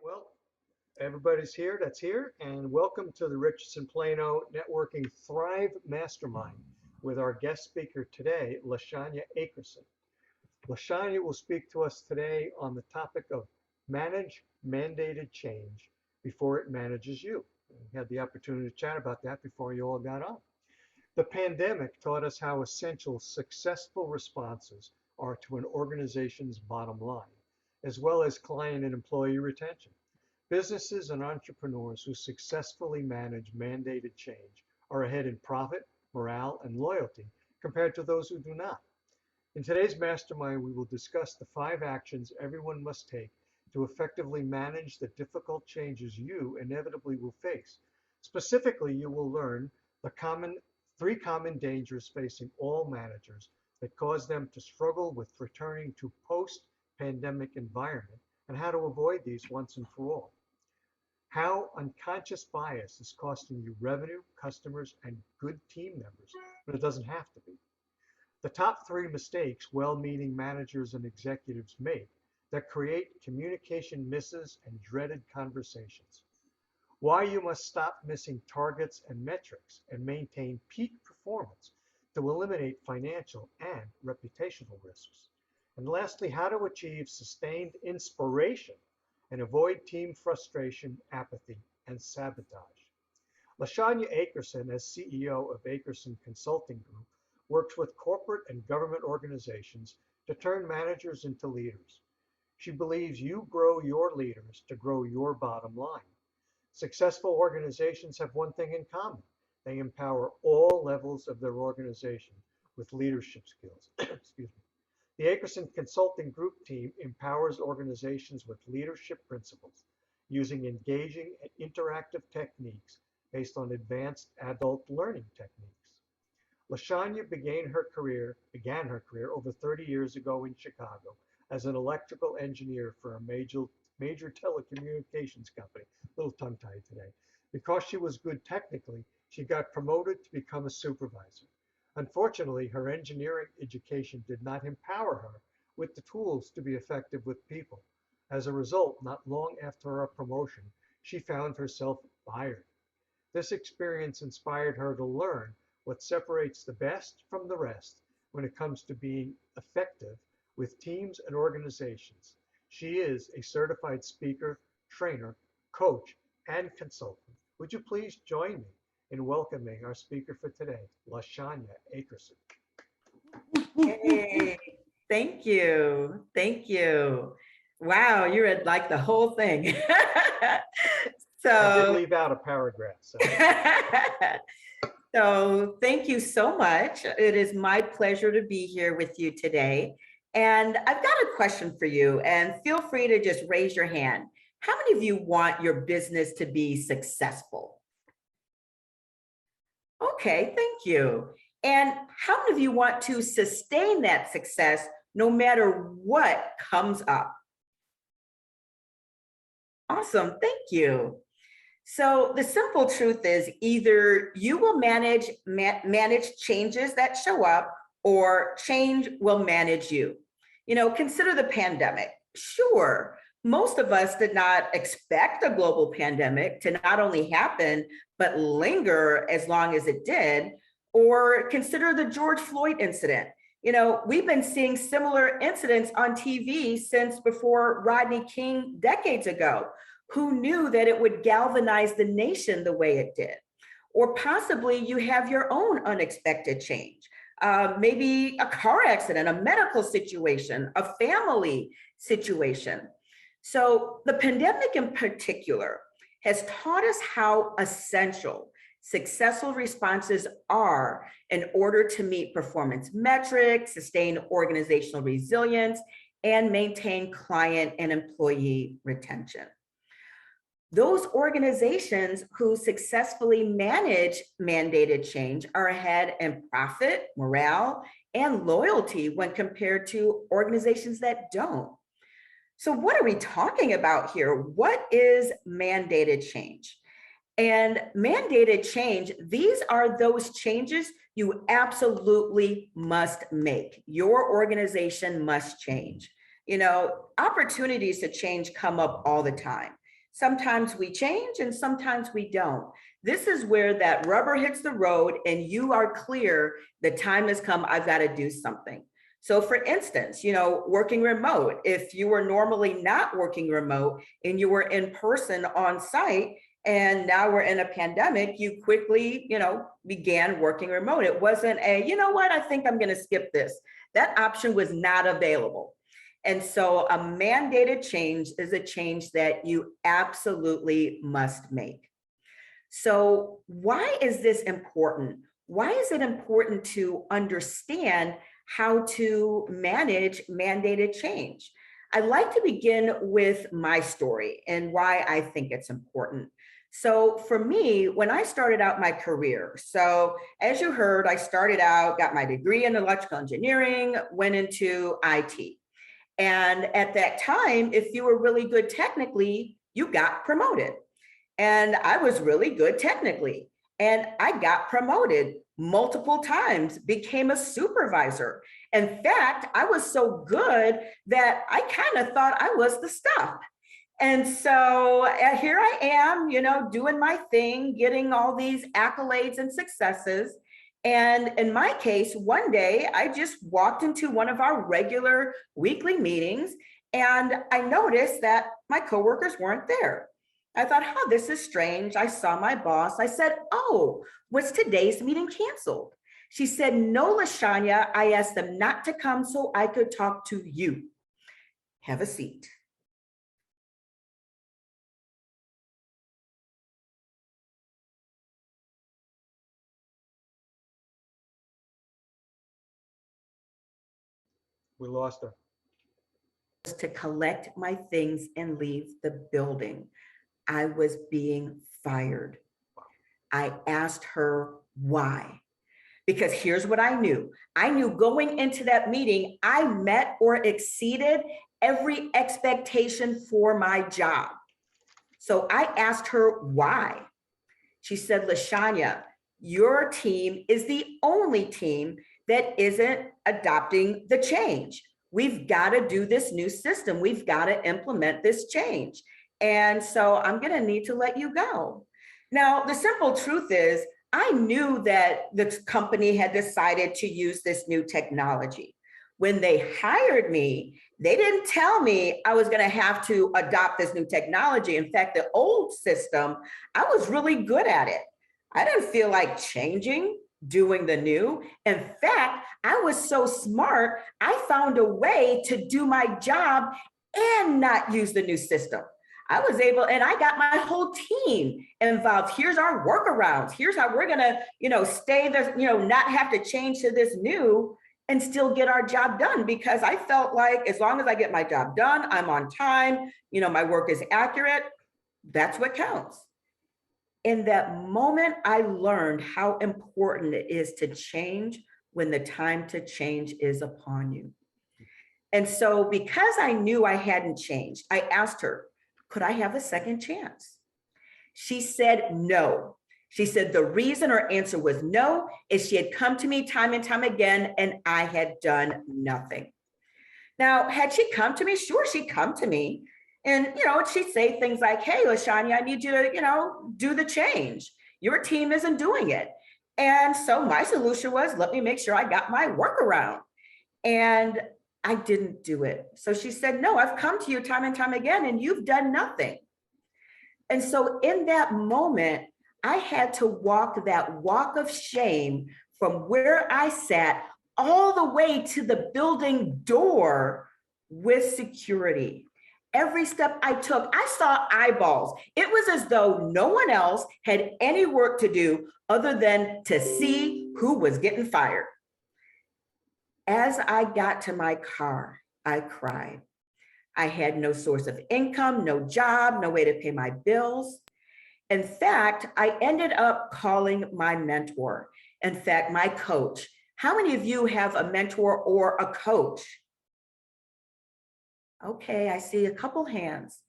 Well, everybody's here that's here, and welcome to the Richardson Plano Networking Thrive Mastermind with our guest speaker today, LaShanya Aikerson. LaShanya will speak to us today on the topic of manage mandated change before it manages you. We had the opportunity to chat about that before you all got on. The pandemic taught us how essential successful responses are to an organization's bottom line, as well as client and employee retention. Businesses and entrepreneurs who successfully manage mandated change are ahead in profit, morale, and loyalty compared to those who do not. In today's mastermind, we will discuss the 5 actions everyone must take to effectively manage the difficult changes you inevitably will face. Specifically, you will learn the 3 common dangers facing all managers that cause them to struggle with returning to post-pandemic environment and how to avoid these once and for all. How unconscious bias is costing you revenue, customers, and good team members when it doesn't have to be. The top 3 mistakes well-meaning managers and executives make that create communication misses and dreaded conversations. Why you must stop missing targets and metrics and maintain peak performance to eliminate financial and reputational risks. And lastly, how to achieve sustained inspiration and avoid team frustration, apathy, and sabotage. LaShanya Aikerson, as CEO of Aikerson Consulting Group, works with corporate and government organizations to turn managers into leaders. She believes you grow your leaders to grow your bottom line. Successful organizations have one thing in common. They empower all levels of their organization with leadership skills. Excuse me. The Aikerson Consulting Group team empowers organizations with leadership principles using engaging and interactive techniques based on advanced adult learning techniques. LaShanya began her career over 30 years ago in Chicago as an electrical engineer for a major telecommunications company. A little tongue-tied today. Because she was good technically, she got promoted to become a supervisor. Unfortunately, her engineering education did not empower her with the tools to be effective with people. As a result, not long after her promotion, she found herself fired. This experience inspired her to learn what separates the best from the rest when it comes to being effective with teams and organizations. She is a certified speaker, trainer, coach, and consultant. Would you please join me in welcoming our speaker for today, LaShanya Aikerson. Hey, thank you. Thank you. Wow, you read like the whole thing. I did leave out a paragraph. So thank you so much. It is my pleasure to be here with you today. And I've got a question for you, and feel free to just raise your hand. How many of you want your business to be successful? Okay, thank you. And how many of you want to sustain that success no matter what comes up? Awesome, thank you. So the simple truth is either you will manage changes that show up, or change will manage you. You know, consider the pandemic. Sure, most of us did not expect a global pandemic to not only happen, but linger as long as it did. Or consider the George Floyd incident. You know, we've been seeing similar incidents on TV since before Rodney King decades ago. Who knew that it would galvanize the nation the way it did? Or possibly you have your own unexpected change. Maybe a car accident, a medical situation, a family situation. So the pandemic in particular has taught us how essential successful responses are in order to meet performance metrics, sustain organizational resilience, and maintain client and employee retention. Those organizations who successfully manage mandated change are ahead in profit, morale, and loyalty when compared to organizations that don't. So what are we talking about here? What is mandated change? And mandated change, these are those changes you absolutely must make. Your organization must change. You know, opportunities to change come up all the time. Sometimes we change and sometimes we don't. This is where that rubber hits the road and you are clear, the time has come, I've got to do something. So for instance, working remote, if you were normally not working remote and you were in person on site, and now we're in a pandemic, you quickly, began working remote. It wasn't I think I'm going to skip this. That option was not available. And so a mandated change is a change that you absolutely must make. So why is this important? Why is it important to understand how to manage mandated change? I'd like to begin with my story and why I think it's important. So for me, when I started out my career, so as you heard, I started out, got my degree in electrical engineering, went into IT. And at that time, if you were really good technically, you got promoted. And I was really good technically. And I got promoted multiple times, became a supervisor. In fact, I was so good that I kind of thought I was the stuff. And so here I am, doing my thing, getting all these accolades and successes. And in my case, one day I just walked into one of our regular weekly meetings and I noticed that my coworkers weren't there. I thought, this is strange. I saw my boss. I said, was today's meeting canceled? She said, no, LaShanya, I asked them not to come so I could talk to you. Have a seat. We lost her. To collect my things and leave the building. I was being fired. I asked her why. Because here's what I knew. I knew going into that meeting, I met or exceeded every expectation for my job. So I asked her why. She said, LaShanya, your team is the only team that isn't adopting the change. We've got to do this new system. We've got to implement this change. And so I'm going to need to let you go. Now, the simple truth is, I knew that the company had decided to use this new technology. When they hired me, they didn't tell me I was going to have to adopt this new technology. In fact, the old system, I was really good at it. I didn't feel like changing, doing the new. In fact, I was so smart, I found a way to do my job and not use the new system. I was able, and I got my whole team involved. Here's our workarounds. Here's how we're gonna, stay this, not have to change to this new and still get our job done, because I felt like as long as I get my job done, I'm on time, my work is accurate, that's what counts. In that moment, I learned how important it is to change when the time to change is upon you. And so because I knew I hadn't changed, I asked her, could I have a second chance? She said no. She said the reason her answer was no is she had come to me time and time again and I had done nothing. Now, had she come to me? Sure, she'd come to me. And, she'd say things like, hey, LaShanya, I need you to, do the change. Your team isn't doing it. And so my solution was, let me make sure I got my workaround. And I didn't do it. So she said, no, I've come to you time and time again, and you've done nothing. And so in that moment, I had to walk that walk of shame from where I sat all the way to the building door with security. Every step I took, I saw eyeballs. It was as though no one else had any work to do other than to see who was getting fired. As I got to my car, I cried. I had no source of income, no job, no way to pay my bills. In fact, I ended up calling my mentor. In fact, my coach. How many of you have a mentor or a coach? Okay, I see a couple hands.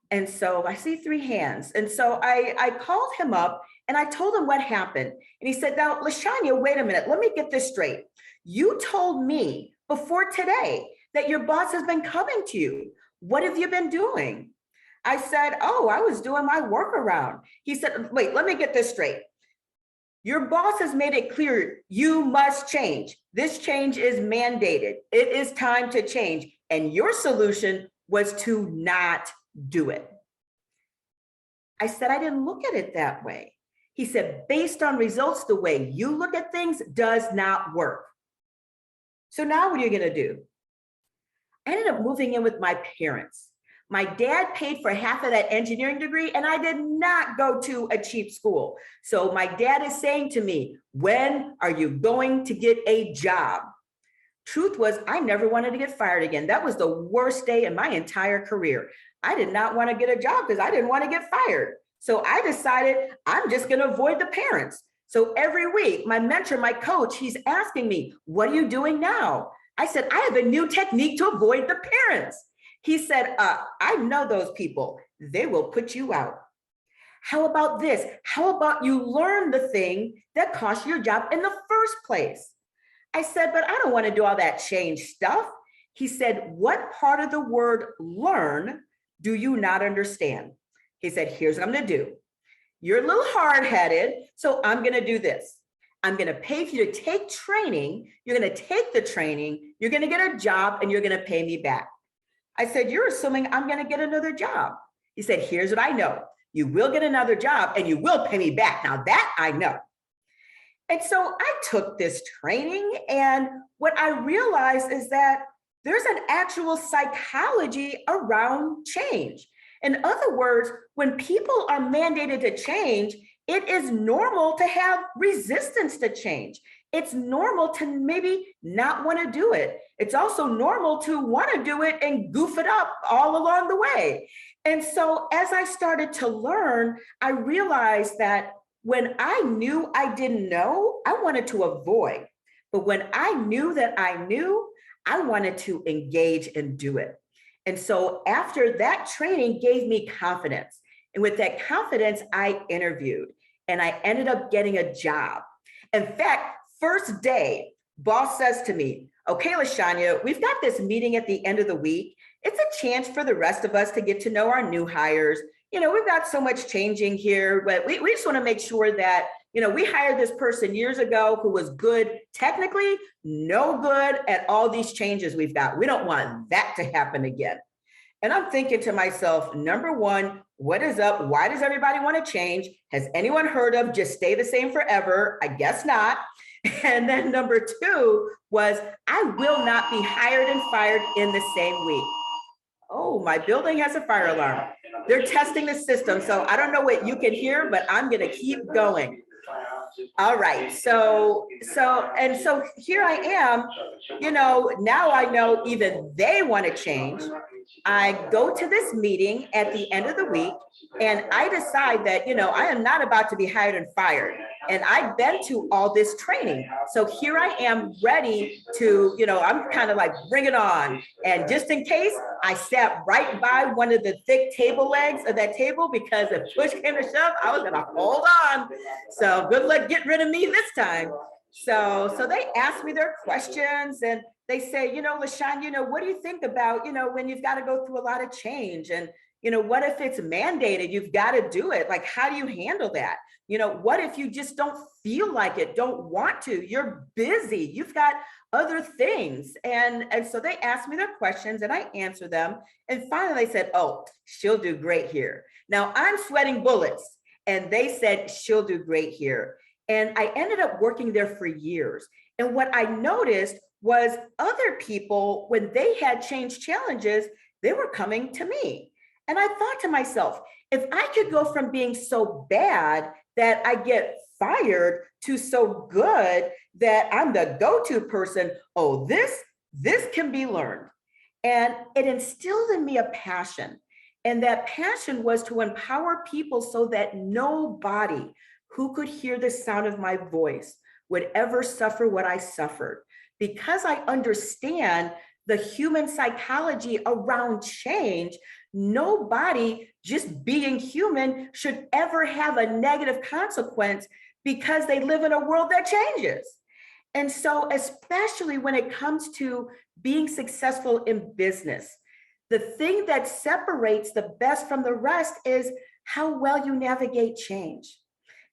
And so I see 3 hands. And so I called him up and I told him what happened. And he said, now, LaShanya, wait a minute, let me get this straight. You told me before today that your boss has been coming to you. What have you been doing? I said, oh, I was doing my workaround. He said, wait, let me get this straight. Your boss has made it clear you must change. This change is mandated. It is time to change. And your solution was to not do it. I said, I didn't look at it that way. He said, based on results, the way you look at things does not work. So now what are you going to do? I ended up moving in with my parents. My dad paid for half of that engineering degree, and I did not go to a cheap school. So my dad is saying to me, when are you going to get a job? Truth was, I never wanted to get fired again. That was the worst day in my entire career. I did not want to get a job because I didn't want to get fired. So I decided I'm just going to avoid the parents. So every week, my mentor, my coach, he's asking me, what are you doing now? I said, I have a new technique to avoid the parents. He said, I know those people. They will put you out. How about this? How about you learn the thing that cost you your job in the first place? I said, but I don't want to do all that change stuff. He said, what part of the word learn do you not understand? He said, here's what I'm going to do. You're a little hard-headed, so I'm going to do this. I'm going to pay for you to take training. You're going to take the training. You're going to get a job, and you're going to pay me back. I said, you're assuming I'm going to get another job. He said, here's what I know. You will get another job and you will pay me back. Now that I know. And so I took this training, and what I realized is that there's an actual psychology around change. In other words, when people are mandated to change, it is normal to have resistance to change. It's normal to maybe not want to do it. It's also normal to want to do it and goof it up all along the way. And so as I started to learn, I realized that when I knew I didn't know, I wanted to avoid. But when I knew that I knew, I wanted to engage and do it. And so after that training gave me confidence. And with that confidence, I interviewed and I ended up getting a job. In fact, first day, boss says to me, okay, LaShanya, we've got this meeting at the end of the week. It's a chance for the rest of us to get to know our new hires. You know, we've got so much changing here, but we just want to make sure that, you know, we hired this person years ago who was good technically, no good at all these changes we've got. We don't want that to happen again. And I'm thinking to myself, number one, what is up? Why does everybody want to change? Has anyone heard of just stay the same forever? I guess not. And then number two was, I will not be hired and fired in the same week. Oh, my building has a fire alarm. They're testing the system. So I don't know what you can hear, but I'm going to keep going. All right. So here I am, you know, now I know even they want to change. I go to this meeting at the end of the week and I decide that, you know, I am not about to be hired and fired. And I've been to all this training. So here I am ready to, you know, I'm kind of like, bring it on. And just in case, I sat right by one of the thick table legs of that table because if push came to shove, I was going to hold on. So good luck getting rid of me this time. So they asked me their questions and they say, you know, LaShanya, you know, what do you think about, you know, when you've got to go through a lot of change and, you know, what if it's mandated, you've got to do it? Like, how do you handle that? You know, what if you just don't feel like it, don't want to, you're busy, you've got other things. And so they asked me their questions and I answered them. And finally they said, oh, she'll do great here. Now I'm sweating bullets. And they said, she'll do great here. And I ended up working there for years. And what I noticed was other people, when they had change challenges, they were coming to me. And I thought to myself, if I could go from being so bad that I get fired to so good that I'm the go-to person, oh, this can be learned. And it instilled in me a passion. And that passion was to empower people so that nobody who could hear the sound of my voice would ever suffer what I suffered. Because I understand the human psychology around change, nobody just being human should ever have a negative consequence because they live in a world that changes. And so, especially when it comes to being successful in business, The thing that separates the best from the rest is how well you navigate change.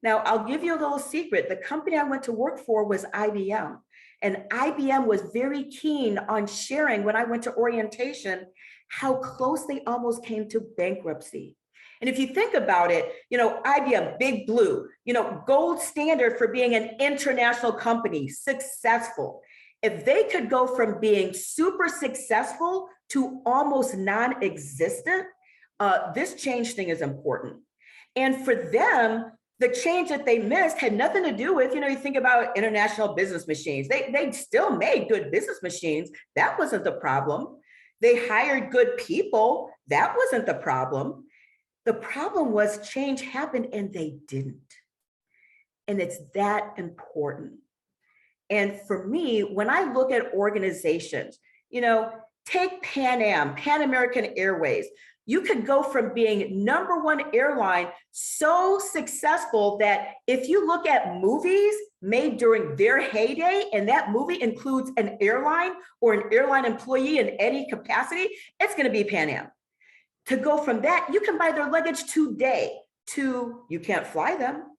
Now, I'll give you a little secret. The company I went to work for was IBM. And IBM was very keen on sharing when I went to orientation, how close they almost came to bankruptcy. And if you think about it, IBM, Big Blue, gold standard for being an international company, successful. If they could go from being super successful to almost non-existent, this change thing is important. And for them, the change that they missed had nothing to do with, you think about international business machines. They still made good business machines. That wasn't the problem. They hired good people. That wasn't the problem. The problem was change happened and they didn't. And it's that important. And for me, when I look at organizations, take Pan American Airways. You could go from being #1 airline so successful that if you look at movies made during their heyday, and that movie includes an airline or an airline employee in any capacity, it's going to be Pan Am. To go from that, you can buy their luggage today to you can't fly them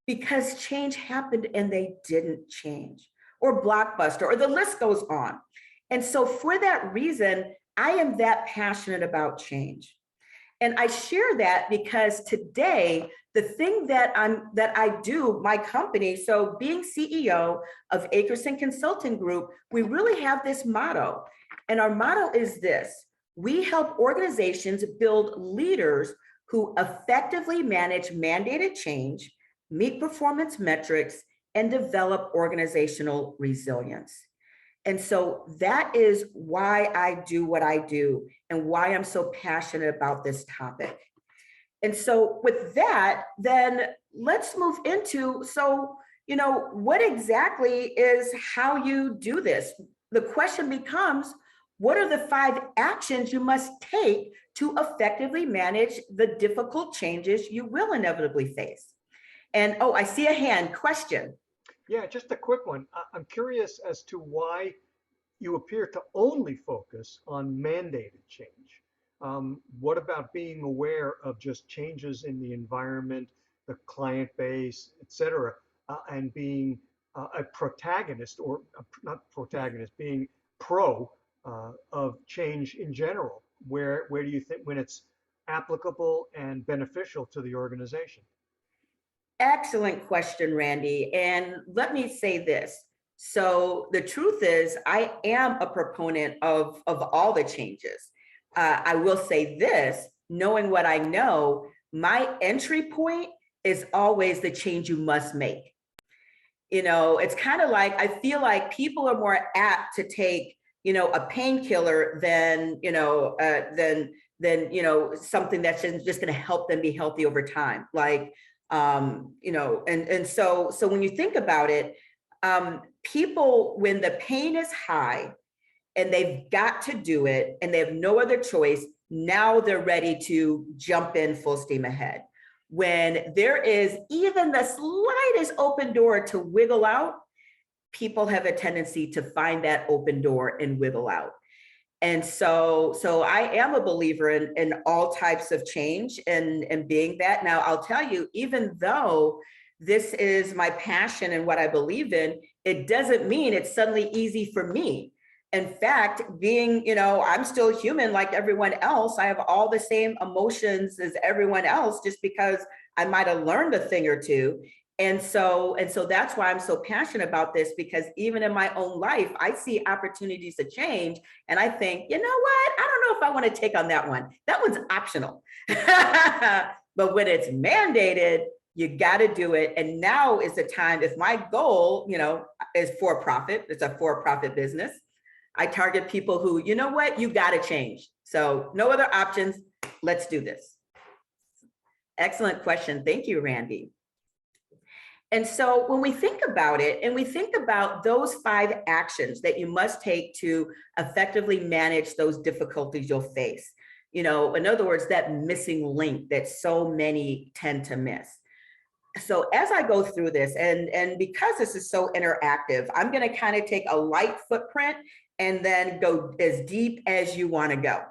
because change happened and they didn't change, or Blockbuster, or the list goes on. And so for that reason, I am that passionate about change. And I share that because today, the thing that I do, my company, so being CEO of Aikerson Consulting Group, we really have this motto. And our motto is this: we help organizations build leaders who effectively manage mandated change, meet performance metrics, and develop organizational resilience. And so that is why I do what I do and why I'm so passionate about this topic. And so with that, then let's move into, what exactly is how you do this? The question becomes, what are the 5 actions you must take to effectively manage the difficult changes you will inevitably face? And, I see a hand. Question. Yeah, just a quick one. I'm curious as to why you appear to only focus on mandated change. What about being aware of just changes in the environment, the client base, et cetera, and being a protagonist, or not protagonist, being pro of change in general? Where do you think when it's applicable and beneficial to the organization? Excellent question, Randy. And let me say this. So the truth is, I am a proponent of all the changes. I will say this, knowing what I know, my entry point is always the change you must make. It's kind of like, I feel like people are more apt to take, a painkiller than something that's just going to help them be healthy over time. Like, so when you think about it, people, when the pain is high and they've got to do it and they have no other choice, now they're ready to jump in full steam ahead. When there is even the slightest open door to wiggle out, people have a tendency to find that open door and wiggle out. And so I am a believer in all types of change and being that. Now, I'll tell you, even though this is my passion and what I believe in, it doesn't mean it's suddenly easy for me. In fact, being, I'm still human like everyone else. I have all the same emotions as everyone else, just because I might have learned a thing or two. And so that's why I'm so passionate about this, because even in my own life, I see opportunities to change. And I think, you know what? I don't know if I want to take on that one. That one's optional. But when it's mandated, you got to do it. And now is the time. If my goal, is for profit, it's a for-profit business, I target people who, you know what, you got to change. So no other options. Let's do this. Excellent question. Thank you, Randy. And so when we think about it, and we think about those 5 actions that you must take to effectively manage those difficulties you'll face, in other words, that missing link that so many tend to miss. So as I go through this, and because this is so interactive, I'm going to kind of take a light footprint and then go as deep as you want to go.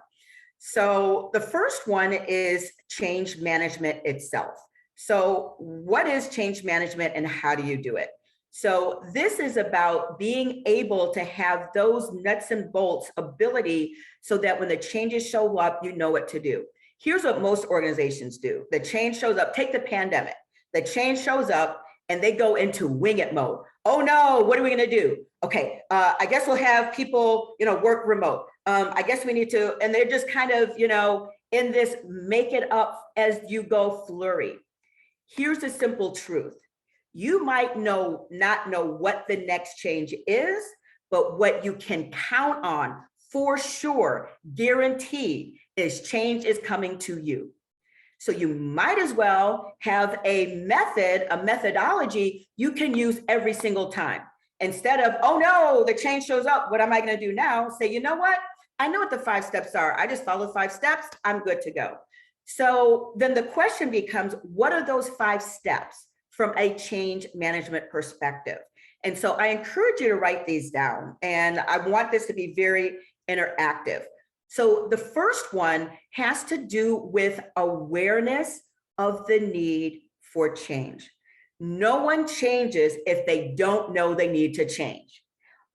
So the first one is change management itself. So what is change management and how do you do it? So this is about being able to have those nuts and bolts ability so that when the changes show up, you know what to do. Here's what most organizations do. The change shows up, take the pandemic. The change shows up and they go into wing it mode. Oh no, what are we gonna do? Okay, I guess we'll have people, work remote. I guess we need to, and they're just kind of, in this make it up as you go flurry. Here's the simple truth. You might not know what the next change is, but what you can count on for sure, guaranteed, is change is coming to you. So you might as well have a methodology you can use every single time. Instead of, oh no, the change shows up, what am I going to do now? Say, you know what? I know what the 5 steps are. I just follow 5 steps. I'm good to go. So then the question becomes, what are those 5 steps from a change management perspective? And so I encourage you to write these down. And I want this to be very interactive. So the first one has to do with awareness of the need for change. No one changes if they don't know they need to change.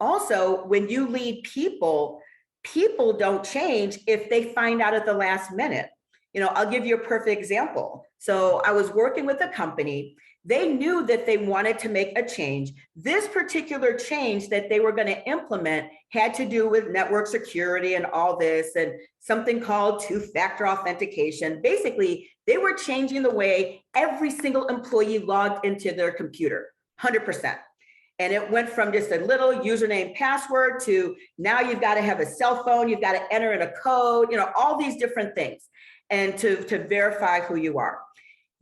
Also, when you lead people, people don't change if they find out at the last minute. I'll give you a perfect example. So I was working with a company. They knew that they wanted to make a change. This particular change that they were going to implement had to do with network security and all this, and something called 2-factor authentication. Basically, they were changing the way every single employee logged into their computer, 100%. And it went from just a little username password to now you've got to have a cell phone, you've got to enter in a code, all these different things, and to verify who you are.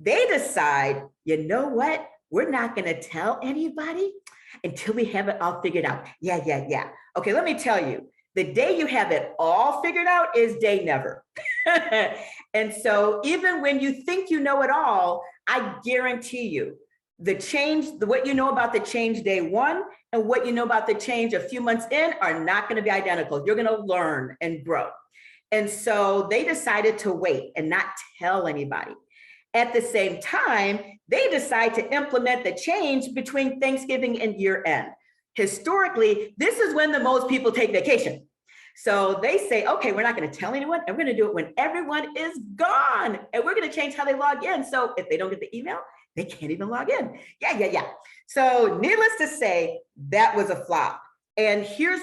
They decide, you know what? We're not going to tell anybody until we have it all figured out. Yeah. Okay, let me tell you, the day you have it all figured out is day never. And so even when you think you know it all, I guarantee you, the change, what you know about the change day 1 and what you know about the change a few months in are not going to be identical. You're going to learn and grow. And so they decided to wait and not tell anybody. At the same time, they decide to implement the change between Thanksgiving and year end. Historically, this is when the most people take vacation. So they say, okay, we're not going to tell anyone, and we're going to do it when everyone is gone. And we're going to change how they log in. So if they don't get the email, they can't even log in. Yeah. So needless to say, that was a flop. And here's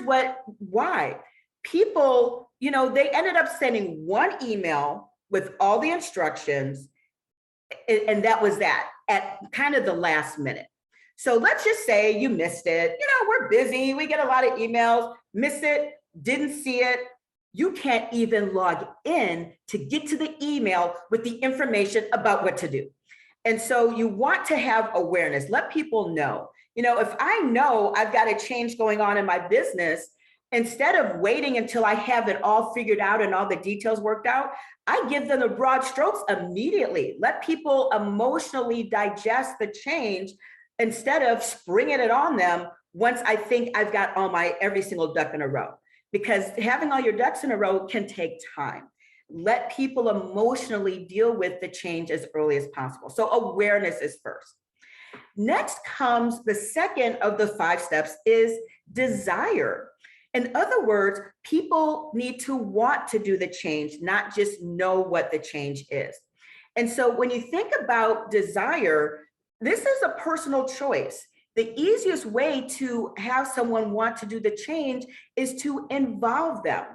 why. People, they ended up sending one email with all the instructions, and that was that at kind of the last minute. So let's just say you missed it. We're busy. We get a lot of emails, miss it, didn't see it. You can't even log in to get to the email with the information about what to do. And so you want to have awareness. Let people know. If I know I've got a change going on in my business, instead of waiting until I have it all figured out and all the details worked out, I give them the broad strokes immediately. Let people emotionally digest the change instead of springing it on them once I think I've got every single duck in a row. Because having all your ducks in a row can take time. Let people emotionally deal with the change as early as possible. So awareness is first. Next comes the second of the 5 steps is desire. In other words, people need to want to do the change, not just know what the change is. And so when you think about desire, this is a personal choice. The easiest way to have someone want to do the change is to involve them.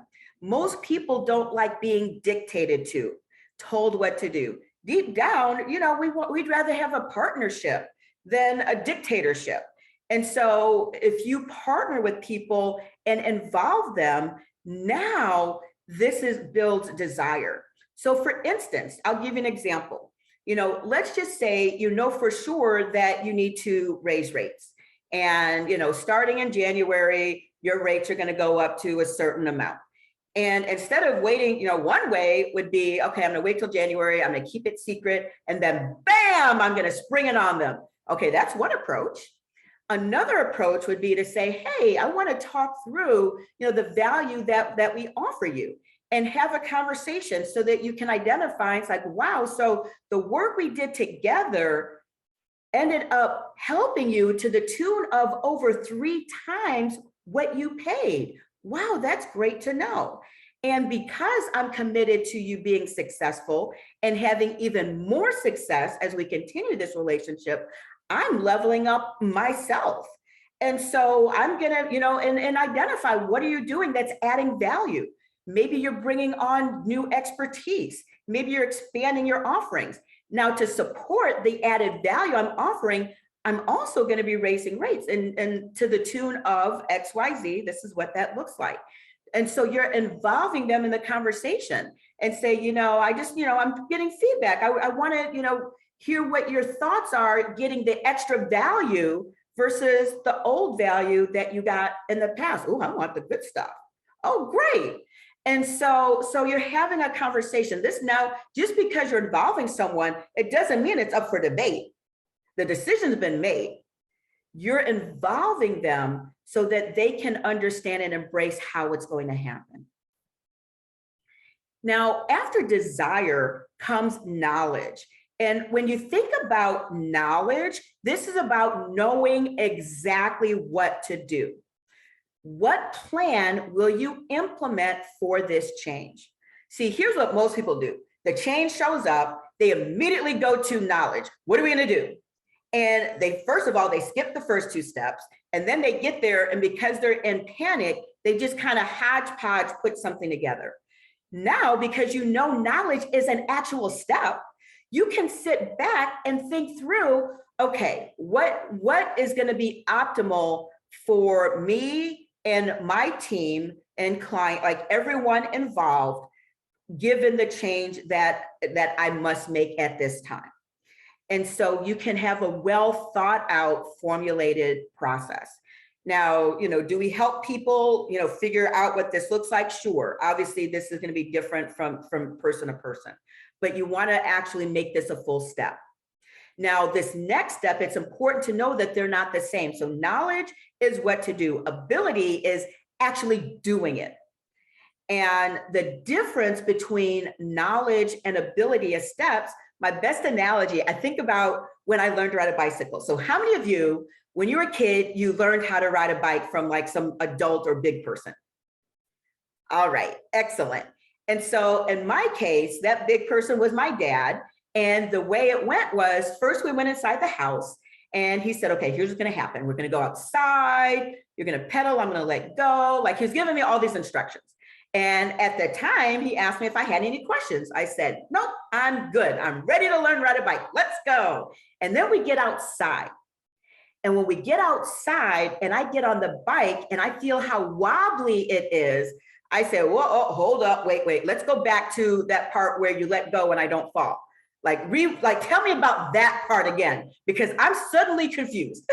Most people don't like being dictated to, told what to do. Deep down, we'd rather have a partnership than a dictatorship. And so if you partner with people and involve them, now this builds desire. So for instance, I'll give you an example. Let's just say, for sure that you need to raise rates. And, starting in January, your rates are going to go up to a certain amount. And instead of waiting, one way would be, okay, I'm going to wait till January. I'm going to keep it secret. And then bam, I'm going to spring it on them. Okay, that's one approach. Another approach would be to say, hey, I want to talk through, the value that we offer you. and have a conversation so that you can identify. It's like, wow, so the work we did together ended up helping you to the tune of over 3 times what you paid. Wow, that's great to know. And because I'm committed to you being successful and having even more success as we continue this relationship, I'm leveling up myself. And so I'm gonna, and identify, what are you doing that's adding value? Maybe you're bringing on new expertise. Maybe you're expanding your offerings. Now, to support the added value I'm offering, I'm also going to be raising rates and to the tune of XYZ. This is what that looks like. And so you're involving them in the conversation and say, I just, I'm getting feedback. I want to, hear what your thoughts are, getting the extra value versus the old value that you got in the past. Oh, I want the good stuff. Oh, great. And so you're having a conversation. This now, just because you're involving someone, it doesn't mean it's up for debate. The decision's been made. You're involving them so that they can understand and embrace how it's going to happen. Now, after desire comes knowledge. And when you think about knowledge, this is about knowing exactly what to do. What plan will you implement for this change? See, here's what most people do. The change shows up, they immediately go to knowledge. What are we going to do? And they, first of all, they skip the first 2 steps, and then they get there, and because they're in panic, they just kind of hodgepodge put something together. Now, because knowledge is an actual step, you can sit back and think through, okay, what is going to be optimal for me and my team and client, like everyone involved, given the change that I must make at this time. And so you can have a well thought out, formulated process. Now, do we help people, figure out what this looks like? Sure. Obviously, this is going to be different from person to person, but you want to actually make this a full step. Now, this next step, it's important to know that they're not the same. So knowledge is what to do. Ability is actually doing it. And the difference between knowledge and ability as steps, my best analogy, I think about when I learned to ride a bicycle. So how many of you, when you were a kid, you learned how to ride a bike from like some adult or big person? All right, excellent. And so in my case, that big person was my dad. And the way it went was, first we went inside the house and he said, okay, here's what's going to happen. We're going to go outside. You're going to pedal. I'm going to let go. Like, he's giving me all these instructions. And at the time, he asked me if I had any questions. I said, nope, I'm good. I'm ready to learn to ride a bike. Let's go. And then we get outside. And when we get outside and I get on the bike and I feel how wobbly it is, I say, whoa, oh, hold up, wait. Let's go back to that part where you let go and I don't fall. Tell me about that part again, because I'm suddenly confused.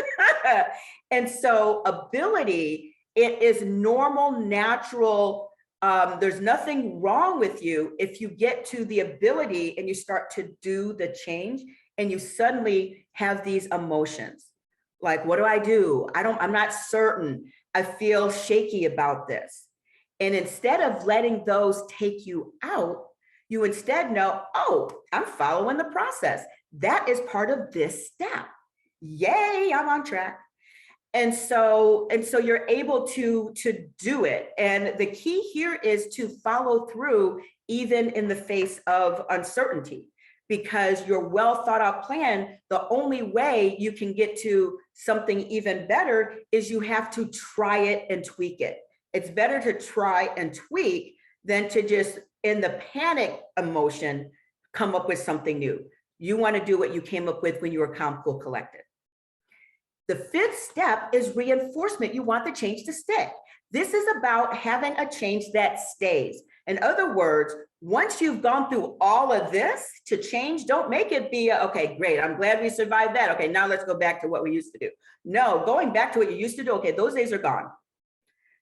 And so ability, it is normal, natural. There's nothing wrong with you if you get to the ability and you start to do the change and you suddenly have these emotions. Like, what do I do? I'm not certain. I feel shaky about this. And instead of letting those take you out, you instead know, oh, I'm following the process. That is part of this step. Yay, I'm on track. And so you're able to do it. And the key here is to follow through even in the face of uncertainty, because your well thought out plan, the only way you can get to something even better is you have to try it and tweak it. It's better to try and tweak than to just, in the panic emotion, come up with something new. You want to do what you came up with when you were calm, cool, collected. The 5th step is reinforcement. You want the change to stick. This is about having a change that stays. In other words, once you've gone through all of this to change, don't make it be, okay, great, I'm glad we survived that. Okay, now let's go back to what we used to do. No, going back to what you used to do, okay, those days are gone.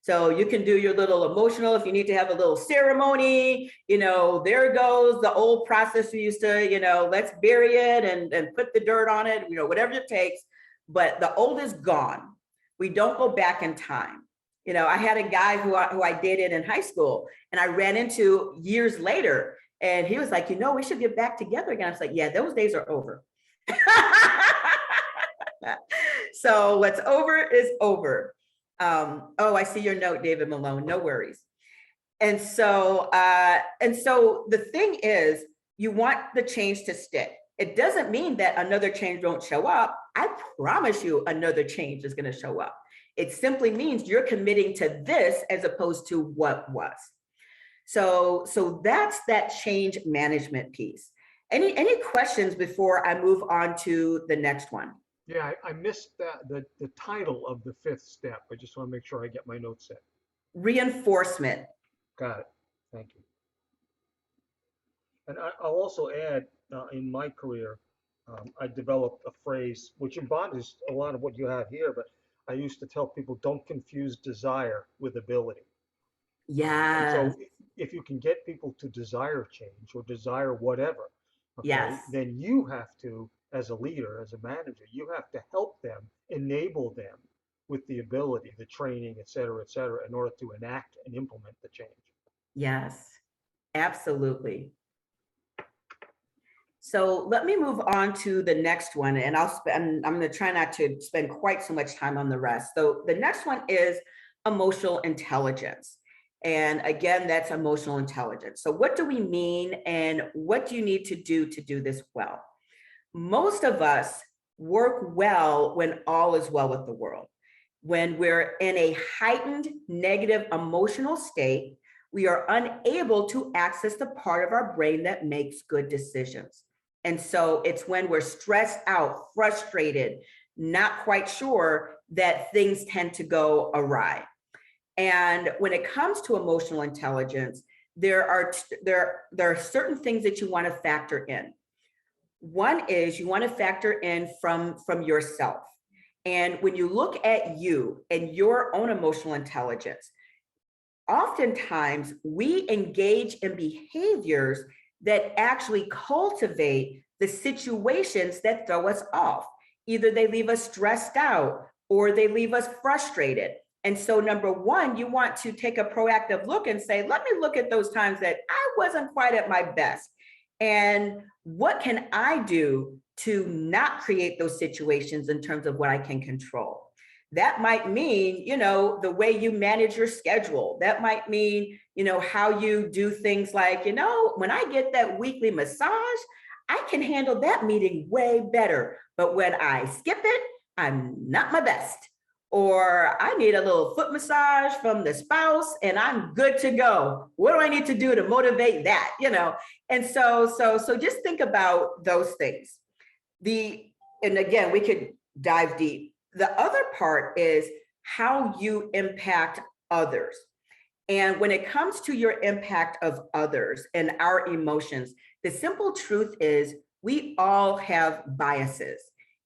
So you can do your little emotional, if you need to have a little ceremony, there goes the old process we used to, let's bury it and put the dirt on it, whatever it takes. But the old is gone. We don't go back in time. I had a guy who I dated in high school, and I ran into years later, and he was like, we should get back together again. I was like, yeah, those days are over. So what's over is over. Oh, I see your note, David Malone. No worries. And so the thing is, you want the change to stick. It doesn't mean that another change won't show up. I promise you another change is going to show up. It simply means you're committing to this as opposed to what was. So that's that change management piece. Any questions before I move on to the next one? Yeah, I missed the title of the fifth step. I just want to make sure I get my notes set. Reinforcement. Got it. Thank you. And I'll also add, in my career, I developed a phrase which embodies a lot of what you have here, but I used to tell people, don't confuse desire with ability. Yeah. So if you can get people to desire change or desire whatever, okay, yes, then you have to, as a leader, as a manager, you have to help them, enable them with the ability, the training, et cetera, in order to enact and implement the change. Yes, absolutely. So let me move on to the next one, and I'm going to try not to spend quite so much time on the rest. So the next one is emotional intelligence. And again, that's emotional intelligence. So what do we mean, and what do you need to do this well? Most of us work well when all is well with the world. When we're in a heightened negative emotional state, we are unable to access the part of our brain that makes good decisions. And so it's when we're stressed out, frustrated, not quite sure, that things tend to go awry. And when it comes to emotional intelligence, there are certain things that you want to factor in. One is you want to factor in from yourself. And when you look at you and your own emotional intelligence, oftentimes we engage in behaviors that actually cultivate the situations that throw us off. Either they leave us stressed out or they leave us frustrated. And so number one, you want to take a proactive look and say, let me look at those times that I wasn't quite at my best. And what can I do to not create those situations in terms of what I can control? That might mean, the way you manage your schedule. That might mean, how you do things like, when I get that weekly massage, I can handle that meeting way better. But when I skip it, I'm not my best. Or I need a little foot massage from the spouse and I'm good to go. What do I need to do to motivate that? And so just think about those things. And again, we could dive deep. The other part is how you impact others. And when it comes to your impact of others and our emotions, the simple truth is we all have biases.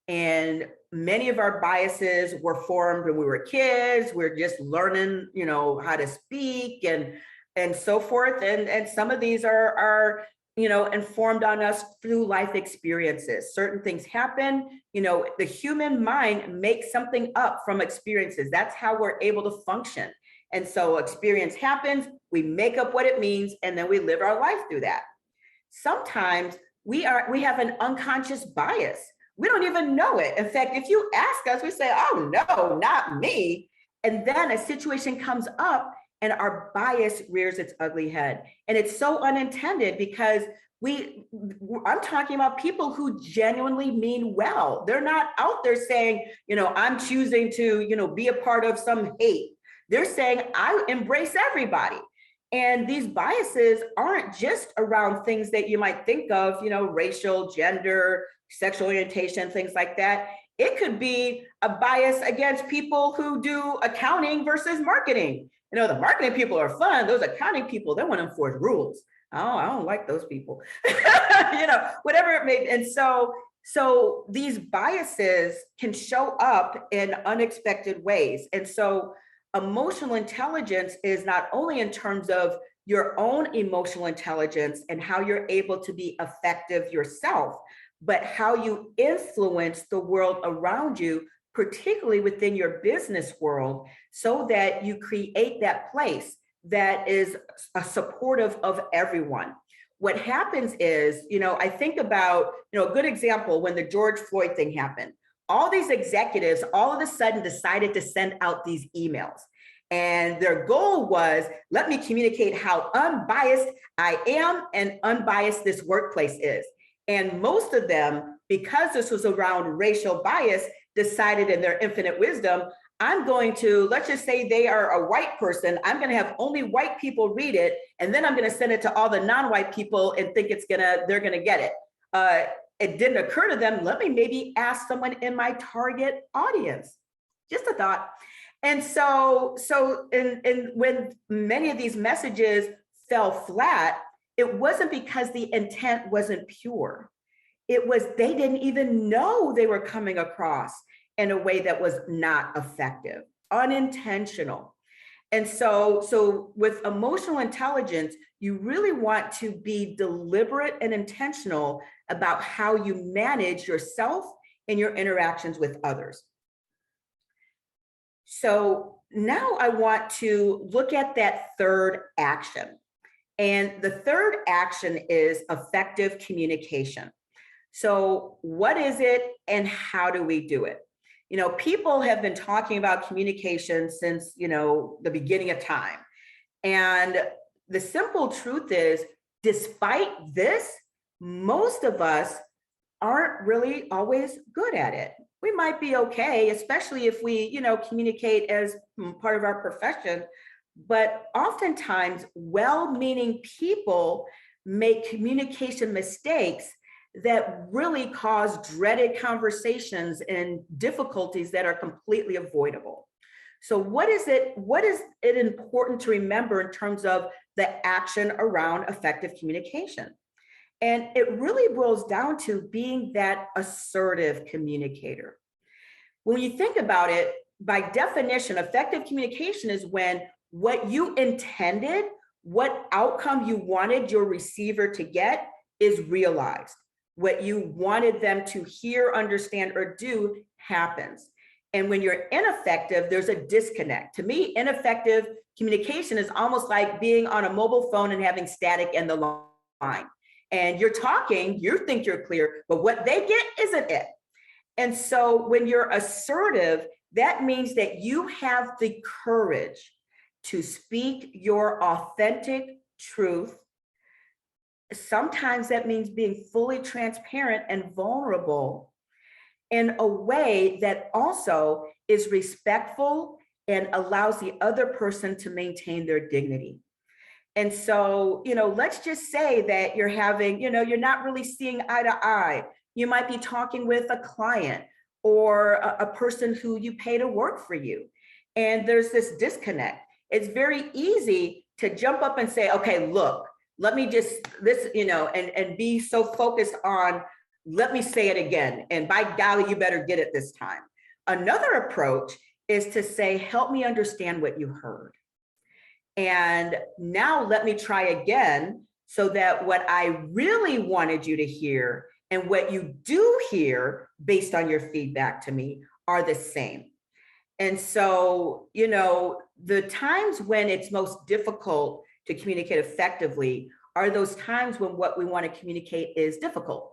And many of our biases were formed when we were kids. We're just learning, how to speak and so forth. And some of these are informed on us through life experiences. Certain things happen, the human mind makes something up from experiences. That's how we're able to function. And so experience happens, we make up what it means, and then we live our life through that. Sometimes we have an unconscious bias. We don't even know it. In fact, if you ask us, we say, oh no, not me. And then a situation comes up and our bias rears its ugly head. And it's so unintended because I'm talking about people who genuinely mean well. They're not out there saying, I'm choosing to, be a part of some hate. They're saying, I embrace everybody. And these biases aren't just around things that you might think of, racial, gender, sexual orientation, things like that. It could be a bias against people who do accounting versus marketing. The marketing people are fun. Those accounting people, they want to enforce rules. Oh, I don't like those people. Whatever it may be. And so these biases can show up in unexpected ways. And so emotional intelligence is not only in terms of your own emotional intelligence and how you're able to be effective yourself, but how you influence the world around you particularly within your business world, so that you create that place that is supportive of everyone. What happens is, I think about, a good example when the George Floyd thing happened. All these executives all of a sudden decided to send out these emails. And their goal was, let me communicate how unbiased I am and unbiased this workplace is. And most of them, because this was around racial bias, decided in their infinite wisdom, I'm going to, let's just say they are a white person, I'm going to have only white people read it, and then I'm going to send it to all the non-white people and think they're going to get it. It didn't occur to them, let me maybe ask someone in my target audience. Just a thought. And so when many of these messages fell flat, it wasn't because the intent wasn't pure. It was they didn't even know they were coming across in a way that was not effective, unintentional. And so with emotional intelligence, you really want to be deliberate and intentional about how you manage yourself and your interactions with others. So now I want to look at that third action. And the third action is effective communication. So what is it and how do we do it? People have been talking about communication since, the beginning of time. And the simple truth is, despite this, most of us aren't really always good at it. We might be okay, especially if we, communicate as part of our profession. But oftentimes, well-meaning people make communication mistakes that really cause dreaded conversations and difficulties that are completely avoidable. So what is it important to remember in terms of the action around effective communication? And it really boils down to being that assertive communicator. When you think about it, by definition, effective communication is when what you intended, what outcome you wanted your receiver to get is realized. What you wanted them to hear, understand, or do happens. And when you're ineffective, there's a disconnect. To me, ineffective communication is almost like being on a mobile phone and having static in the line. And you're talking, you think you're clear, but what they get isn't it. And so when you're assertive, that means that you have the courage to speak your authentic truth. Sometimes that means being fully transparent and vulnerable in a way that also is respectful and allows the other person to maintain their dignity. And so, let's just say that you're having, you're not really seeing eye to eye. You might be talking with a client or a person who you pay to work for you. And there's this disconnect. It's very easy to jump up and say, okay, look, let me just and be so focused on, let me say it again. And by golly, you better get it this time. Another approach is to say, help me understand what you heard. And now let me try again so that what I really wanted you to hear and what you do hear based on your feedback to me are the same. And so, the times when it's most difficult to communicate effectively are those times when what we want to communicate is difficult.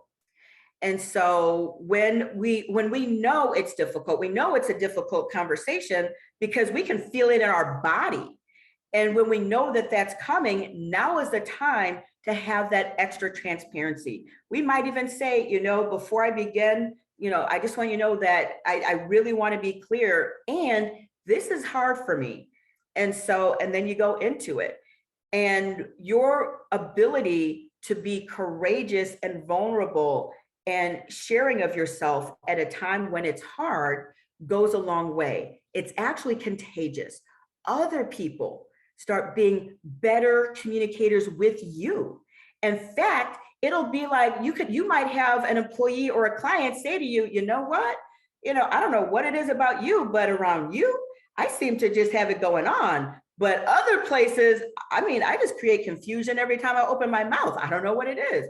And so when we know it's difficult, we know it's a difficult conversation because we can feel it in our body. And when we know that that's coming, now is the time to have that extra transparency. We might even say, before I begin, I just want you to know that I really want to be clear, and this is hard for me. And then you go into it. And your ability to be courageous and vulnerable and sharing of yourself at a time when it's hard goes a long way. It's actually contagious. Other people start being better communicators with you. In fact, it'll be like you might have an employee or a client say to you, you know what? I don't know what it is about you, but around you, I seem to just have it going on. But other places, I just create confusion every time I open my mouth. I don't know what it is.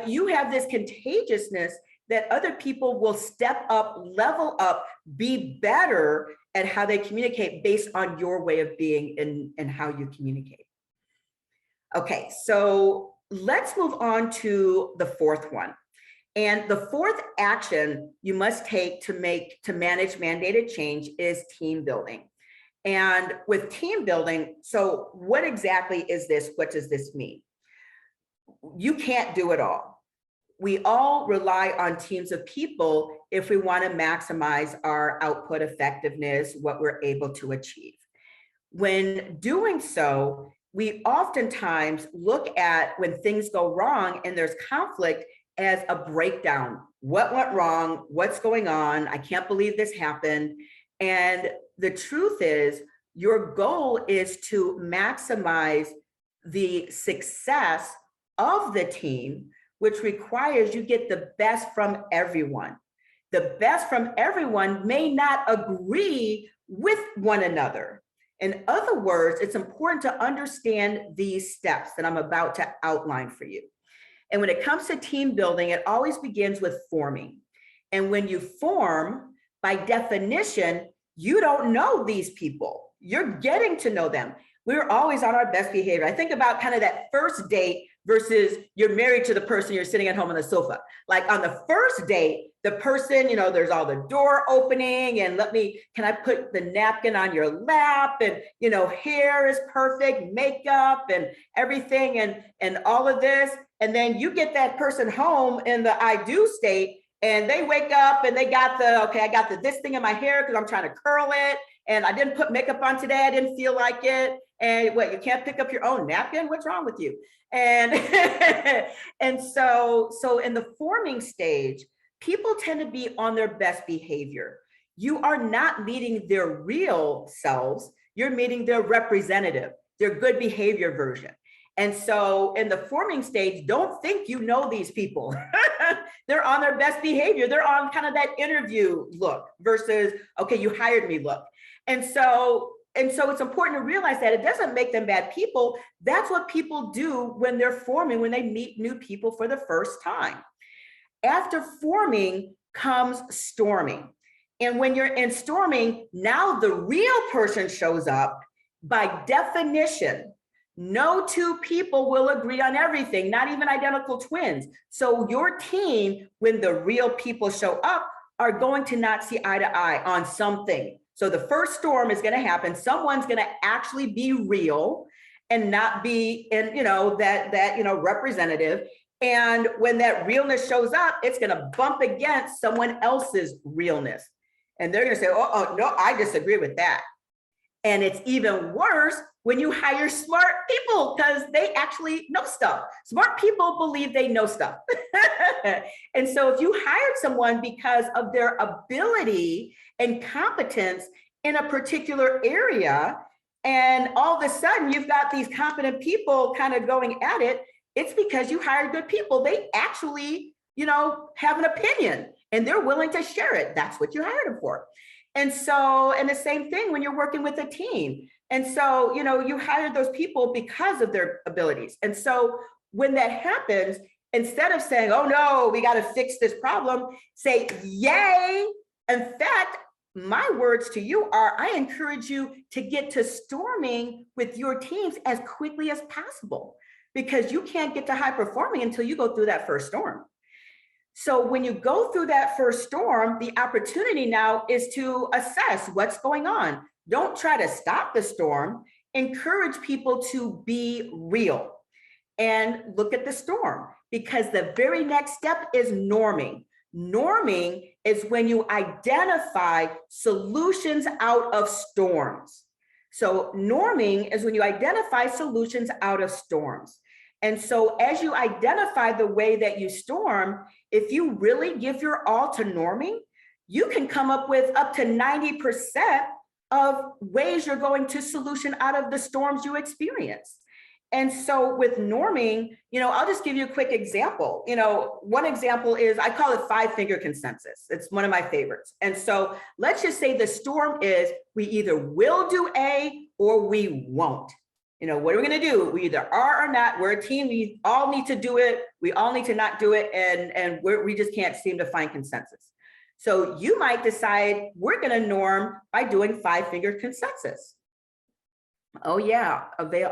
You have this contagiousness that other people will step up, level up, be better at how they communicate based on your way of being and how you communicate. Okay, so let's move on to the fourth one. And the fourth action you must take to manage mandated change is team building. And with team building, so what exactly is this? What does this mean? You can't do it all. We all rely on teams of people if we want to maximize our output effectiveness, what we're able to achieve. When doing so, we oftentimes look at when things go wrong and there's conflict as a breakdown. What went wrong? What's going on? I can't believe this happened. And the truth is, your goal is to maximize the success of the team, which requires you get the best from everyone. The best from everyone may not agree with one another. In other words, it's important to understand these steps that I'm about to outline for you. And when it comes to team building, it always begins with forming. And when you form, by definition, you don't know these people. You're getting to know them. We're always on our best behavior. I think about kind of that first date versus you're married to the person, you're sitting at home on the sofa. Like on the first date, the person, there's all the door opening and can I put the napkin on your lap? And, hair is perfect, makeup and everything and all of this. And then you get that person home in the I do state and they wake up and they got I got this thing in my hair because I'm trying to curl it. And I didn't put makeup on today. I didn't feel like it. And what, you can't pick up your own napkin? What's wrong with you? And, and so in the forming stage, people tend to be on their best behavior. You are not meeting their real selves. You're meeting their representative, their good behavior version. And so in the forming stage, don't think you know these people. They're on their best behavior. They're on kind of that interview look versus, okay, you hired me look. And so it's important to realize that it doesn't make them bad people. That's what people do when they're forming, when they meet new people for the first time. After forming comes storming. And when you're in storming, now the real person shows up. By definition, no two people will agree on everything, not even identical twins. So your team, when the real people show up, are going to not see eye to eye on something. So the first storm is going to happen. Someone's going to actually be real and not be in, that representative. And when that realness shows up, it's going to bump against someone else's realness. And they're going to say, oh, no, I disagree with that. And it's even worse when you hire smart people because they actually know stuff. Smart people believe they know stuff. And so if you hired someone because of their ability and competence in a particular area, and all of a sudden you've got these competent people kind of going at it, it's because you hired good people. They actually, have an opinion and they're willing to share it. That's what you hired them for. And so, and the same thing when you're working with a team. And so, you hired those people because of their abilities. And so when that happens, instead of saying, oh no, we got to fix this problem, say, yay. In fact, my words to you are, I encourage you to get to storming with your teams as quickly as possible, because you can't get to high performing until you go through that first storm. So when you go through that first storm, the opportunity now is to assess what's going on. Don't try to stop the storm. Encourage people to be real and look at the storm, because the very next step is norming. Norming is when you identify solutions out of storms. So norming is when you identify solutions out of storms. And so as you identify the way that you storm, if you really give your all to norming, you can come up with up to 90% of ways you're going to solution out of the storms you experience. And so with norming, I'll just give you a quick example. One example is, I call it 5-finger consensus. It's one of my favorites. And so let's just say the storm is we either will do A or we won't. What are we going to do? We either are or not. We're a team. We all need to do it. We all need to not do it. And we just can't seem to find consensus. So you might decide we're going to norm by doing 5-finger consensus. Oh yeah,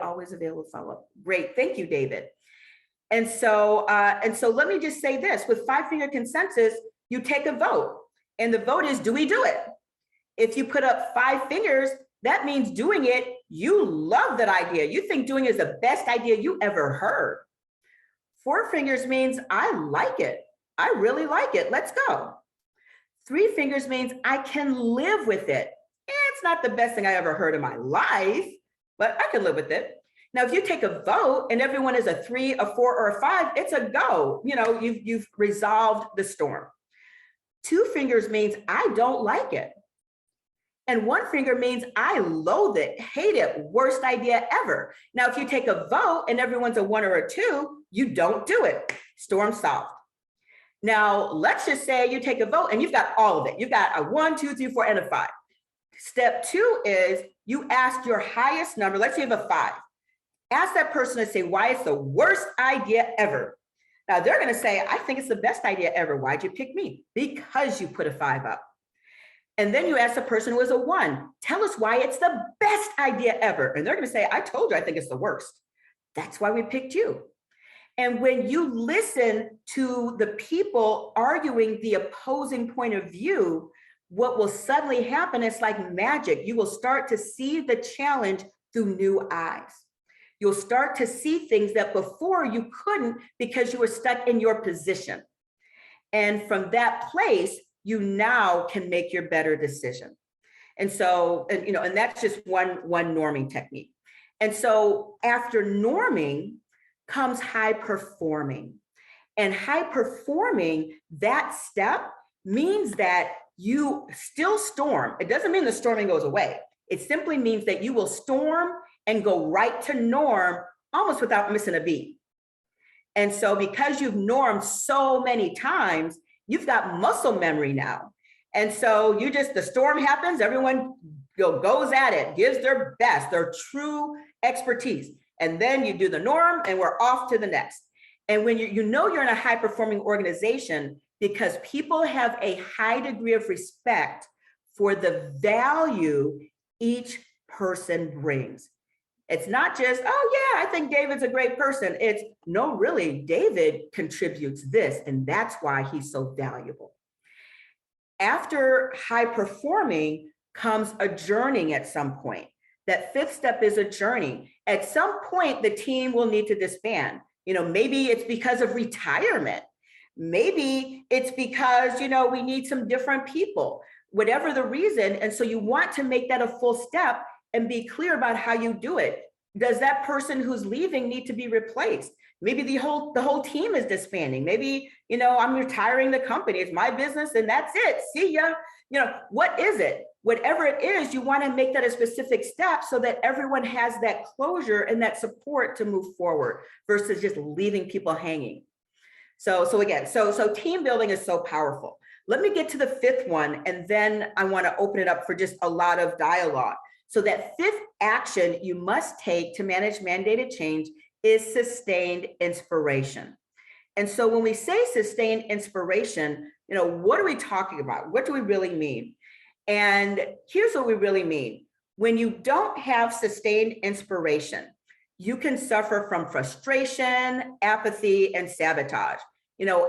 always available follow-up. Great, thank you, David. And so let me just say this: with 5-finger consensus, you take a vote, and the vote is, do we do it? If you put up 5 fingers, that means doing it. You love that idea. You think doing it is the best idea you ever heard. 4 fingers means I like it. I really like it. Let's go. 3 fingers means I can live with it. It's not the best thing I ever heard in my life, but I can live with it. Now, if you take a vote and everyone is a 3, a 4, or a 5, it's a go. You've resolved the storm. 2 fingers means I don't like it. And 1 finger means I loathe it, hate it, worst idea ever. Now, if you take a vote and everyone's a 1 or a 2, you don't do it. Storm solved. Now, let's just say you take a vote and you've got all of it. You've got a 1, 2, 3, 4, and a 5. Step 2 is you ask your highest number. Let's say you have a 5. Ask that person to say why it's the worst idea ever. Now, they're going to say, I think it's the best idea ever. Why'd you pick me? Because you put a 5 up. And then you ask the person who is a 1, tell us why it's the best idea ever. And they're going to say, I told you I think it's the worst. That's why we picked you. And when you listen to the people arguing the opposing point of view, what will suddenly happen is like magic. You will start to see the challenge through new eyes. You'll start to see things that before you couldn't because you were stuck in your position. And from that place, you now can make your better decision. And so, and that's just one norming technique. And so after norming comes high performing. And high performing, that step means that you still storm. It doesn't mean the storming goes away. It simply means that you will storm and go right to norm almost without missing a beat. And so because you've normed so many times, you've got muscle memory now. And so the storm happens, everyone goes at it, gives their best, their true expertise. And then you do the norm and we're off to the next. And when you're in a high performing organization, because people have a high degree of respect for the value each person brings. It's not just, oh yeah, I think David's a great person. It's, no, really, David contributes this, and that's why he's so valuable. After high performing comes adjourning at some point. That 5th step is adjourning. At some point, the team will need to disband. Maybe it's because of retirement. Maybe it's because, we need some different people, whatever the reason. And so you want to make that a full step and be clear about how you do it. Does that person who's leaving need to be replaced? Maybe the whole team is disbanding. Maybe, I'm retiring the company. It's my business and that's it. See ya. What is it? Whatever it is, you want to make that a specific step so that everyone has that closure and that support to move forward versus just leaving people hanging. So team building is so powerful. Let me get to the 5th one, and then I want to open it up for just a lot of dialogue. So that 5th action you must take to manage mandated change is sustained inspiration. And so when we say sustained inspiration, what are we talking about? What do we really mean? And here's what we really mean. When you don't have sustained inspiration, you can suffer from frustration, apathy, and sabotage.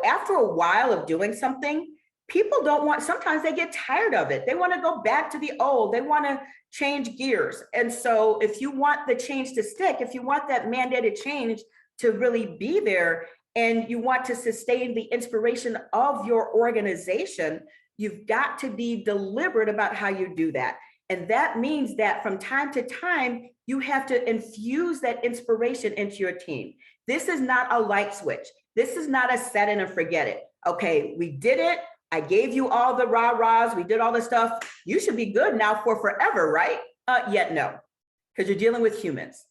After a while of doing something, people sometimes they get tired of it. They want to go back to the old. They want to change gears. And so if you want the change to stick, if you want that mandated change to really be there, and you want to sustain the inspiration of your organization, you've got to be deliberate about how you do that. And that means that from time to time, you have to infuse that inspiration into your team. This is not a light switch. This is not a set it and forget it. Okay, we did it. I gave you all the rah-rahs. We did all the stuff. You should be good now for forever, right? Yet no, because you're dealing with humans.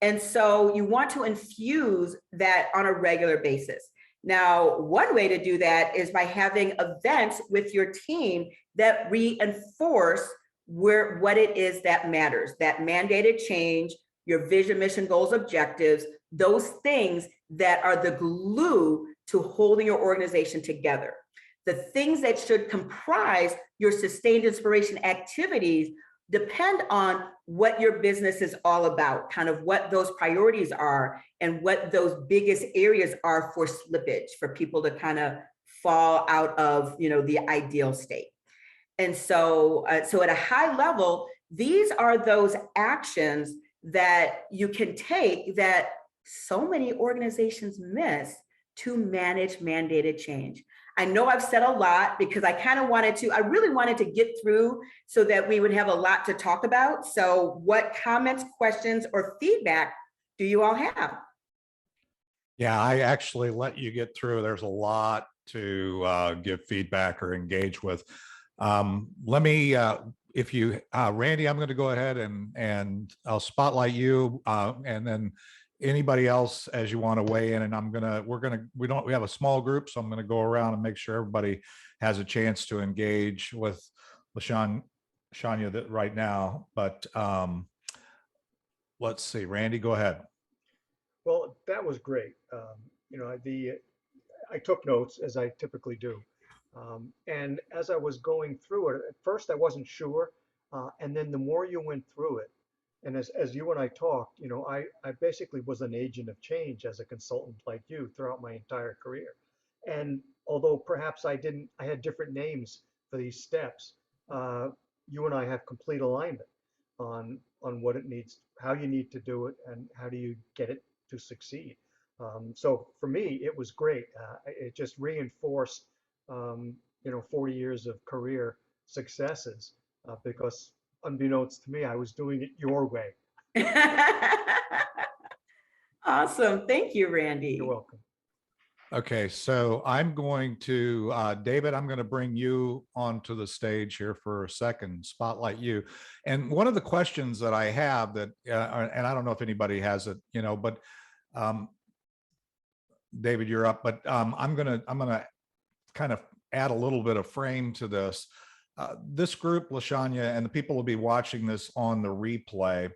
And so you want to infuse that on a regular basis. Now, one way to do that is by having events with your team that reinforce what it is that matters, that mandated change, your vision, mission, goals, objectives, those things that are the glue to holding your organization together. The things that should comprise your sustained inspiration activities depend on what your business is all about, kind of what those priorities are and what those biggest areas are for slippage, for people to kind of fall out of, the ideal state. And so at a high level, these are those actions that you can take that so many organizations miss to manage mandated change. I know I've said a lot because I really wanted to get through so that we would have a lot to talk about. So what comments, questions, or feedback do you all have? Yeah, I actually let you get through. There's a lot to give feedback or engage with. Let me, Randy, I'm going to go ahead and I'll spotlight you, and then anybody else as you want to weigh in. And we have a small group, so I'm going to go around and make sure everybody has a chance to engage with LaShanya right now. But let's see, Randy, go ahead. Well, that was great. I took notes as I typically do. And as I was going through it, at first I wasn't sure. And then the more you went through it, and as you and I talked, I basically was an agent of change as a consultant like you throughout my entire career. And although perhaps I had different names for these steps, you and I have complete alignment on what it needs, how you need to do it, and how do you get it to succeed. So for me, it was great. It just reinforced, 40 years of career successes, because unbeknownst to me, I was doing it your way. Awesome. Thank you, Randy. You're welcome. Okay, so I'm going to, David, I'm going to bring you onto the stage here for a second, spotlight you. And one of the questions that I have that, and I don't know if anybody has it, but David, you're up, but I'm gonna kind of add a little bit of frame to this. This group, LaShanya, and the people will be watching this on the replay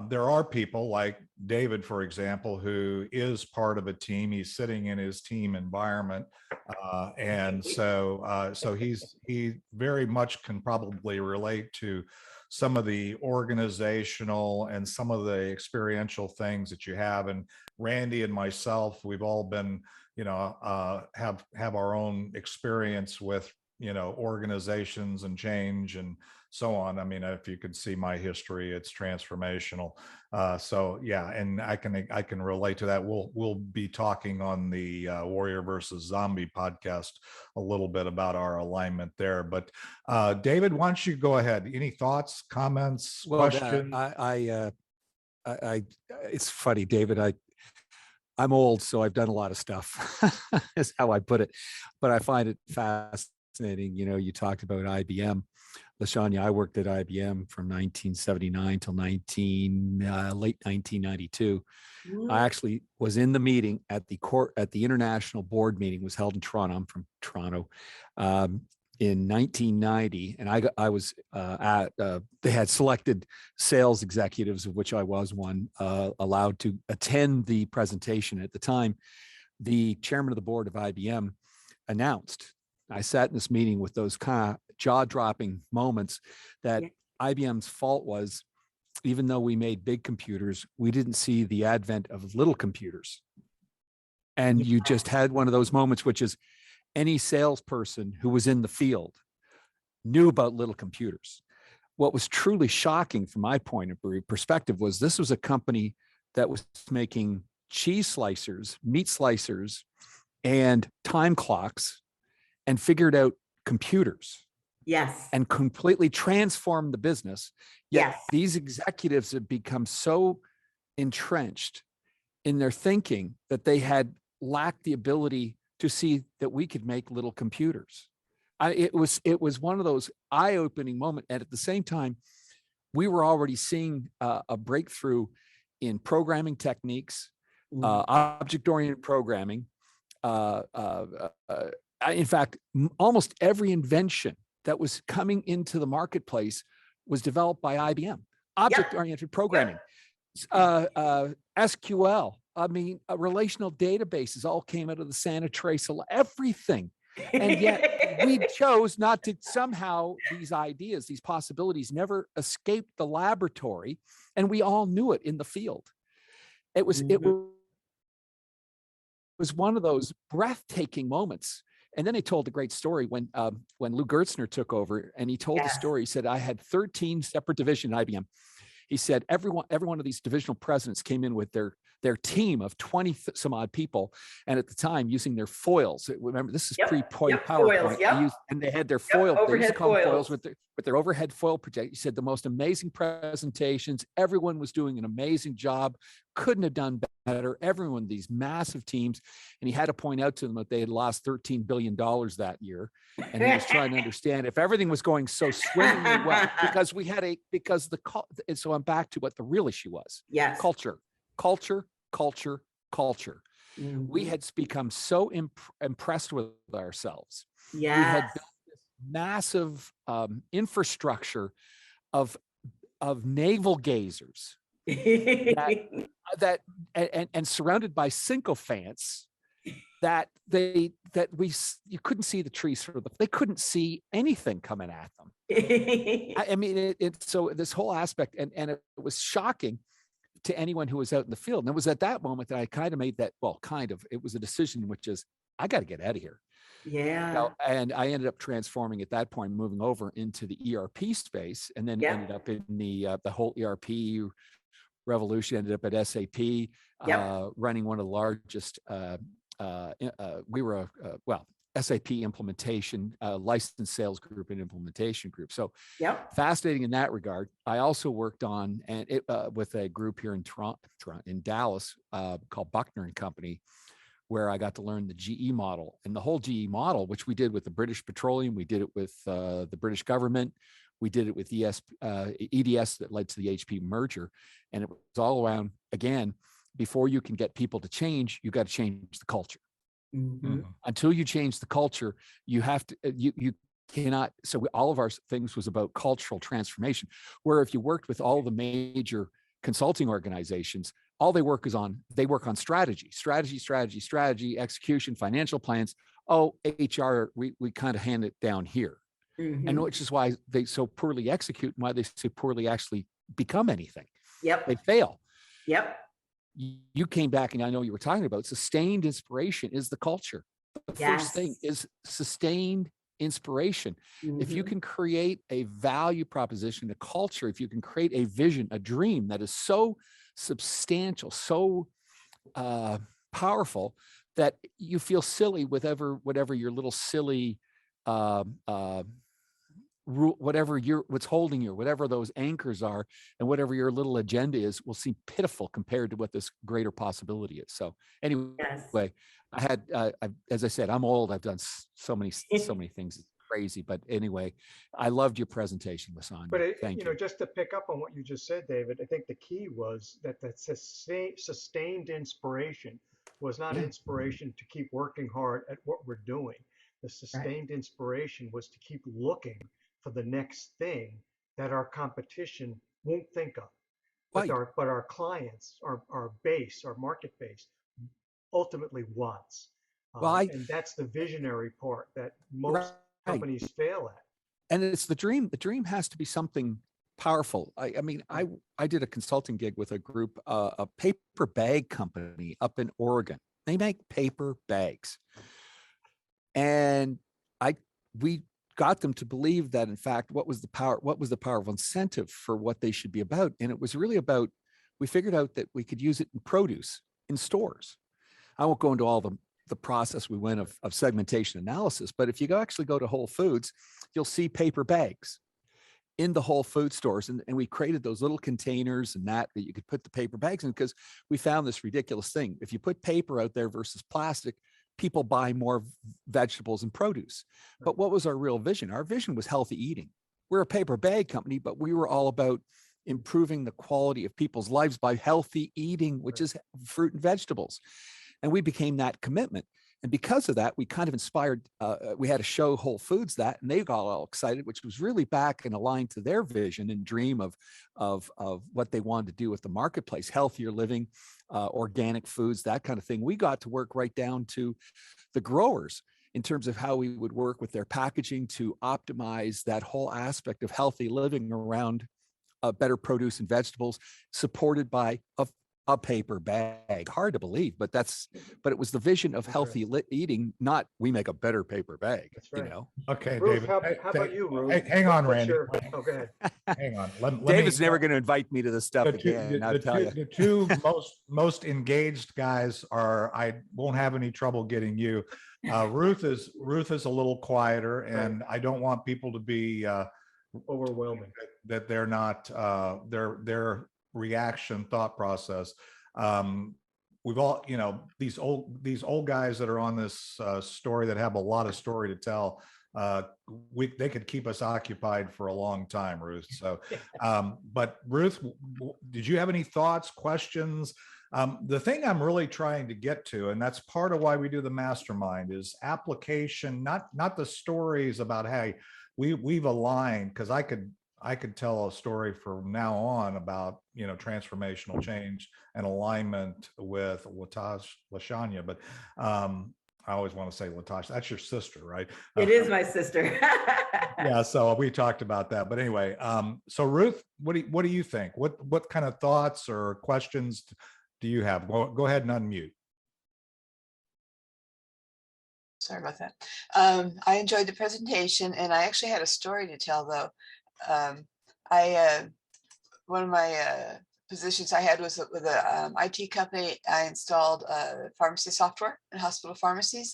there are people like David, for example, who is part of a team. He's sitting in his team environment. And so he very much can probably relate to some of the organizational and some of the experiential things that you have. And Randy and myself, we've all been, have our own experience with, organizations and change and so on. I mean, if you could see my history, it's transformational. So yeah, and I can relate to that. We'll be talking on the Warrior versus Zombie podcast a little bit about our alignment there. But David, why don't you go ahead? Any thoughts, comments, questions? It's funny, David. I'm old, so I've done a lot of stuff. Is how I put it. But I find it fascinating. You talked about IBM. LaShanya, I worked at IBM from 1979 till late 1992. I actually was in the meeting at the international board meeting, was held in Toronto. I'm from Toronto. In 1990, and I was they had selected sales executives, of which I was one, allowed to attend the presentation. At the time, the chairman of the board of IBM announced, I sat in this meeting with those kind of jaw-dropping moments, that IBM's fault was, even though we made big computers, we didn't see the advent of little computers. And you just had one of those moments, which is any salesperson who was in the field knew about little computers. What was truly shocking from my point of perspective was this was a company that was making cheese slicers, meat slicers, and time clocks, and figured out computers. Yes. And completely transformed the business. Yet these executives had become so entrenched in their thinking that they had lacked the ability to see that we could make little computers. It was one of those eye-opening moments. And at the same time, we were already seeing a breakthrough in programming techniques, object-oriented programming. In fact, almost every invention that was coming into the marketplace was developed by IBM. object-oriented programming, SQL. I mean, relational databases all came out of the San Andreas, everything. And yet we chose not to. Somehow these ideas, these possibilities never escaped the laboratory, and we all knew it in the field. It was one of those breathtaking moments. And then he told a great story when Lou Gertzner took over, and he told the story. He said, I had 13 separate divisions at IBM. He said, every one of these divisional presidents came in with their team of 20 some odd people. And at the time, using their foils. Remember, this is pre-PowerPoint. Foils, and they had their foil, they used to call them foils with their overhead foil projector. He said the most amazing presentations. Everyone was doing an amazing job. Couldn't have done better. Everyone, these massive teams. And he had to point out to them that they had lost $13 billion that year. And he was trying to understand if everything was going so swimmingly well, so I'm back to what the real issue was. Yes. Culture. We had become so impressed with ourselves. Yes. We had built this massive infrastructure of navel gazers that and surrounded by sycophants that you couldn't see the trees for them. They couldn't see anything coming at them. I mean, so this whole aspect, and it was shocking to anyone who was out in the field. And it was at that moment that I kind of made that, it was a decision, which is, I got to get out of here. Yeah. And I ended up transforming at that point, moving over into the ERP space, and then ended up in the whole ERP revolution, ended up at SAP, running one of the largest, we were SAP implementation, licensed sales group and implementation group. So fascinating in that regard. I also worked on with a group here in Toronto, in Dallas, called Buckner and Company, where I got to learn the GE model. And the whole GE model, which we did with the British Petroleum, we did it with the British government, we did it with EDS that led to the HP merger. And it was all around, again, before you can get people to change, you got to change the culture. Mm-hmm. Until you change the culture, you have to, you cannot. So all of our things was about cultural transformation, where if you worked with all the major consulting organizations, all they work on strategy, execution, financial plans. Oh, HR, we kind of hand it down here. Mm-hmm. And which is why they so poorly execute and why they so poorly actually become anything. Yep. They fail. Yep. You came back, and I know you were talking about sustained inspiration is the culture. The first thing is sustained inspiration. Mm-hmm. If you can create a value proposition, a culture, if you can create a vision, a dream that is so substantial, so powerful that you feel silly with whatever your little silly what's holding you, whatever those anchors are, and whatever your little agenda is, will seem pitiful compared to what this greater possibility is. So anyway, I had, as I said, I'm old. I've done so many things. It's crazy, but anyway, I loved your presentation, LaShanya. But Thank you. Just to pick up on what you just said, David, I think the key was that sustained inspiration was not inspiration to keep working hard at what we're doing. The sustained inspiration was to keep looking for the next thing that our competition won't think of, but our clients, our base, our market base, ultimately wants. And that's the visionary part that most companies fail at. And it's the dream. The dream has to be something powerful. I mean, I did a consulting gig with a group, a paper bag company up in Oregon. They make paper bags. And we got them to believe that, in fact, what was the powerful incentive for what they should be about? And it was really about, we figured out that we could use it in produce in stores. I won't go into all the process we went of segmentation analysis, but if you actually go to Whole Foods, you'll see paper bags in the Whole Food stores. And we created those little containers and that you could put the paper bags in, because we found this ridiculous thing. If you put paper out there versus plastic, people buy more vegetables and produce. But what was our real vision? Our vision was healthy eating. We're a paper bag company, but we were all about improving the quality of people's lives by healthy eating, which is fruit and vegetables. And we became that commitment. And because of that, we kind of inspired, we had a show Whole Foods that, and they got all excited, which was really back and aligned to their vision and dream of what they wanted to do with the marketplace, healthier living, organic foods, that kind of thing. We got to work right down to the growers in terms of how we would work with their packaging to optimize that whole aspect of healthy living around better produce and vegetables, supported by a paper bag. Hard to believe, but it was the vision of healthy eating, not we make a better paper bag. That's right. You know. Okay, Ruth, David. how about you, Ruth? Hang on, What's Randy. Oh, go ahead. Hang on. Let David's me, never going to invite me to this stuff the two, again. the, I'll the tell two, you. the two most engaged guys are, I won't have any trouble getting you. Ruth is a little quieter, and I don't want people to be Overwhelming. that they're not their reaction thought process. We've all, these old guys that are on this story that have a lot of story to tell. They could keep us occupied for a long time, Ruth. So, but Ruth, did you have any thoughts, questions? The thing I'm really trying to get to, and that's part of why we do the mastermind, is application, not the stories about, hey, we've aligned, because I could tell a story from now on about, transformational change and alignment with LaShanya, but I always want to say Latasha. That's your sister, right? It is my sister. Yeah, so we talked about that. But anyway, so Ruth, what do you think? What kind of thoughts or questions do you have? Go ahead and unmute. Sorry about that. I enjoyed the presentation, and I actually had a story to tell, though. One of my positions I had was with a IT company. I installed pharmacy software in hospital pharmacies.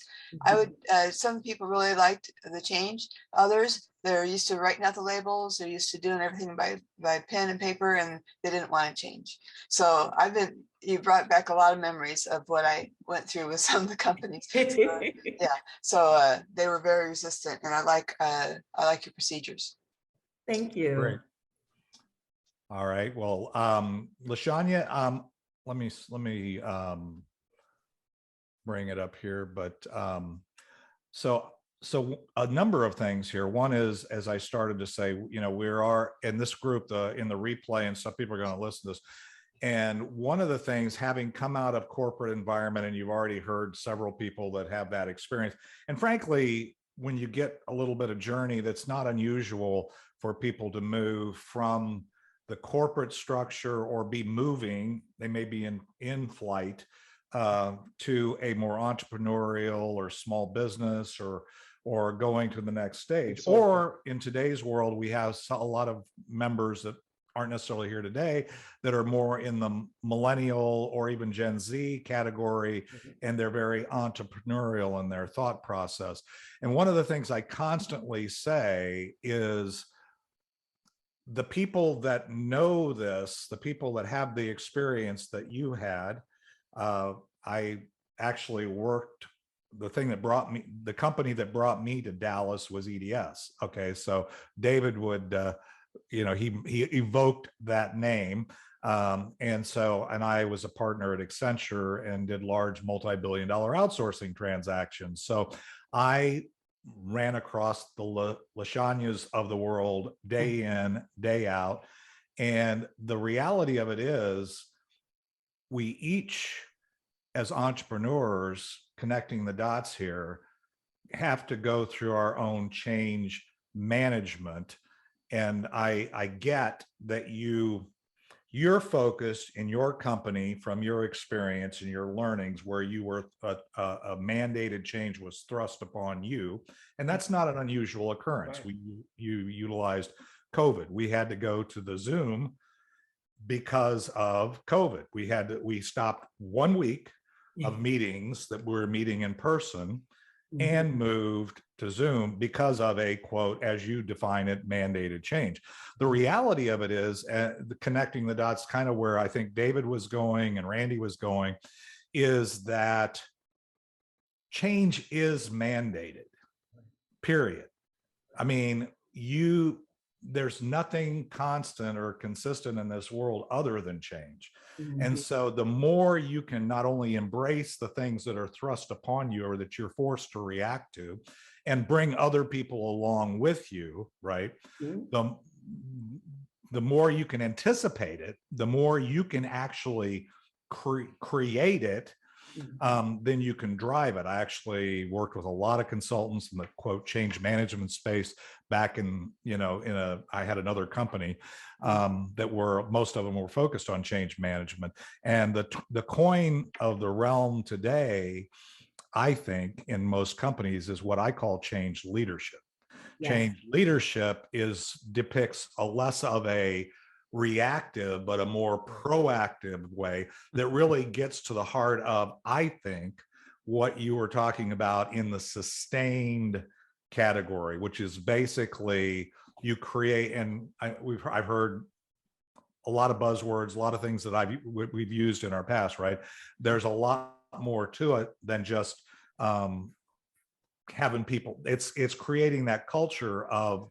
Some people really liked the change. Others, they're used to writing out the labels. They're used to doing everything by pen and paper, and they didn't want to change. So you brought back a lot of memories of what I went through with some of the companies. So they were very resistant, and I like your procedures. Thank you. Great. All right. Well, LaShanya, let me bring it up here. But so a number of things here. One is, as I started to say, we are in this group, in the replay, and some people are going to listen to this. And one of the things, having come out of corporate environment, and you've already heard several people that have that experience. And frankly, when you get a little bit of journey, that's not unusual for people to move from the corporate structure or be moving. They may be in flight to a more entrepreneurial or small business, or going to the next stage. Or in today's world, we have a lot of members that aren't necessarily here today that are more in the millennial or even Gen Z category, and they're very entrepreneurial in their thought process. And one of the things I constantly say is, the people that know this, the people that have the experience that you had, I actually worked, the company that brought me to Dallas was EDS. Okay, so David would, he evoked that name. And I was a partner at Accenture and did large multi-billion-dollar outsourcing transactions. So I ran across the LaShanyas of the world day in, day out. And the reality of it is, we each, as entrepreneurs, connecting the dots here, have to go through our own change management. And I get that you're focused in your company, from your experience and your learnings, where you were a mandated change was thrust upon you, and that's not an unusual occurrence. Right. You utilized COVID. We had to go to the Zoom because of COVID. We stopped 1 week of meetings that we were meeting in person, and moved to Zoom because of a, quote, as you define it, mandated change. The reality of it is, connecting the dots, kind of where I think David was going and Randy was going, is that change is mandated, period. I mean, there's nothing constant or consistent in this world other than change. And so the more you can not only embrace the things that are thrust upon you or that you're forced to react to, and bring other people along with you, right? The more you can anticipate it, the more you can actually create it, then you can drive it. I actually worked with a lot of consultants in the quote change management space back in, I had another company that most of them were focused on change management. And the coin of the realm today, I think, in most companies is what I call change leadership. Yes. Change leadership depicts a less of a reactive, but a more proactive way that really gets to the heart of, I think, what you were talking about in the sustained category, which is basically you create, and I've heard a lot of buzzwords, a lot of things that we've used in our past, right? There's a lot more to it than just having people. It's creating that culture of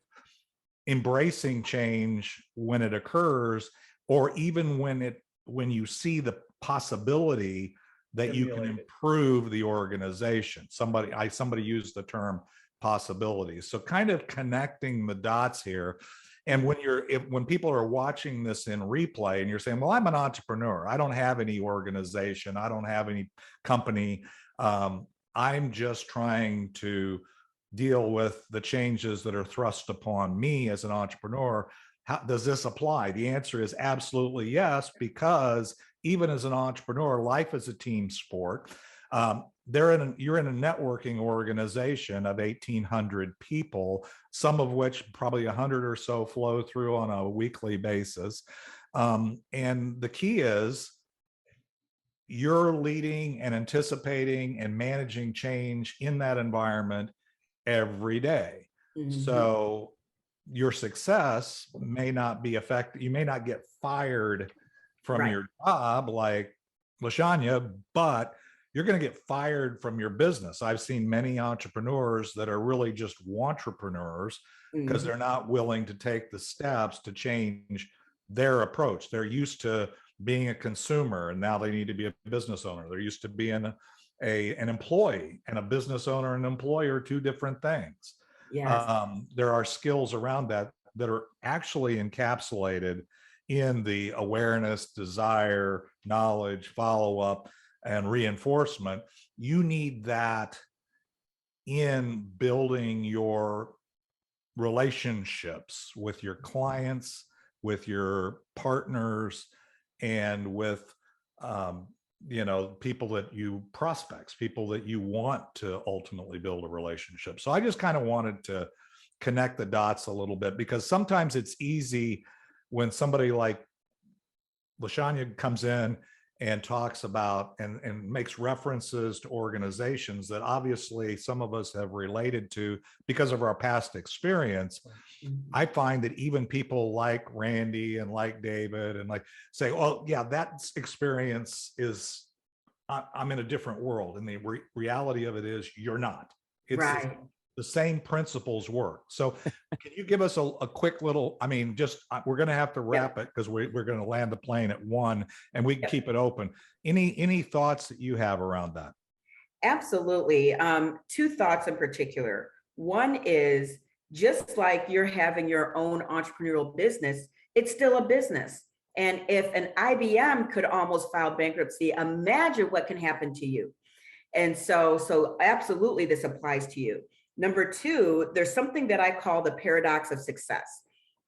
embracing change when it occurs, or even when you see the possibility that you can improve the organization. Somebody used the term possibilities. So kind of connecting the dots here. And when people are watching this in replay and you're saying, well, I'm an entrepreneur, I don't have any organization, I don't have any company, I'm just trying to deal with the changes that are thrust upon me as an entrepreneur. How does this apply? The answer is absolutely yes, because even as an entrepreneur, life is a team sport. You're in a networking organization of 1,800 people, some of which probably 100 or so flow through on a weekly basis. And the key is you're leading and anticipating and managing change in that environment every day. So your success may not be affected. You may not get fired from your job like LaShanya, but you're going to get fired from your business. I've seen many entrepreneurs that are really just wantrepreneurs because they're not willing to take the steps to change their approach. They're used to being a consumer, and now they need to be a business owner. They're used to being an employee, and a business owner and employer are two different things. Yes. There are skills around that are actually encapsulated in the awareness, desire, knowledge, follow-up, and reinforcement. You need that in building your relationships with your clients, with your partners, and with people that prospects, people that you want to ultimately build a relationship. So I just kind of wanted to connect the dots a little bit, because sometimes it's easy when somebody like LaShanya comes in and talks about and makes references to organizations that obviously some of us have related to because of our past experience. I find that even people like Randy and like David and say, oh yeah, that experience is, I'm in a different world. And the reality of it is you're not. It's the same principles work. So can you give us a quick little, we're going to have to wrap it because we're going to land the plane at 1 and we can keep it open. Any thoughts that you have around that? Absolutely. 2 thoughts in particular. One is, just like you're having your own entrepreneurial business, it's still a business. And if an IBM could almost file bankruptcy, imagine what can happen to you. And so absolutely this applies to you. Number 2, there's something that I call the paradox of success.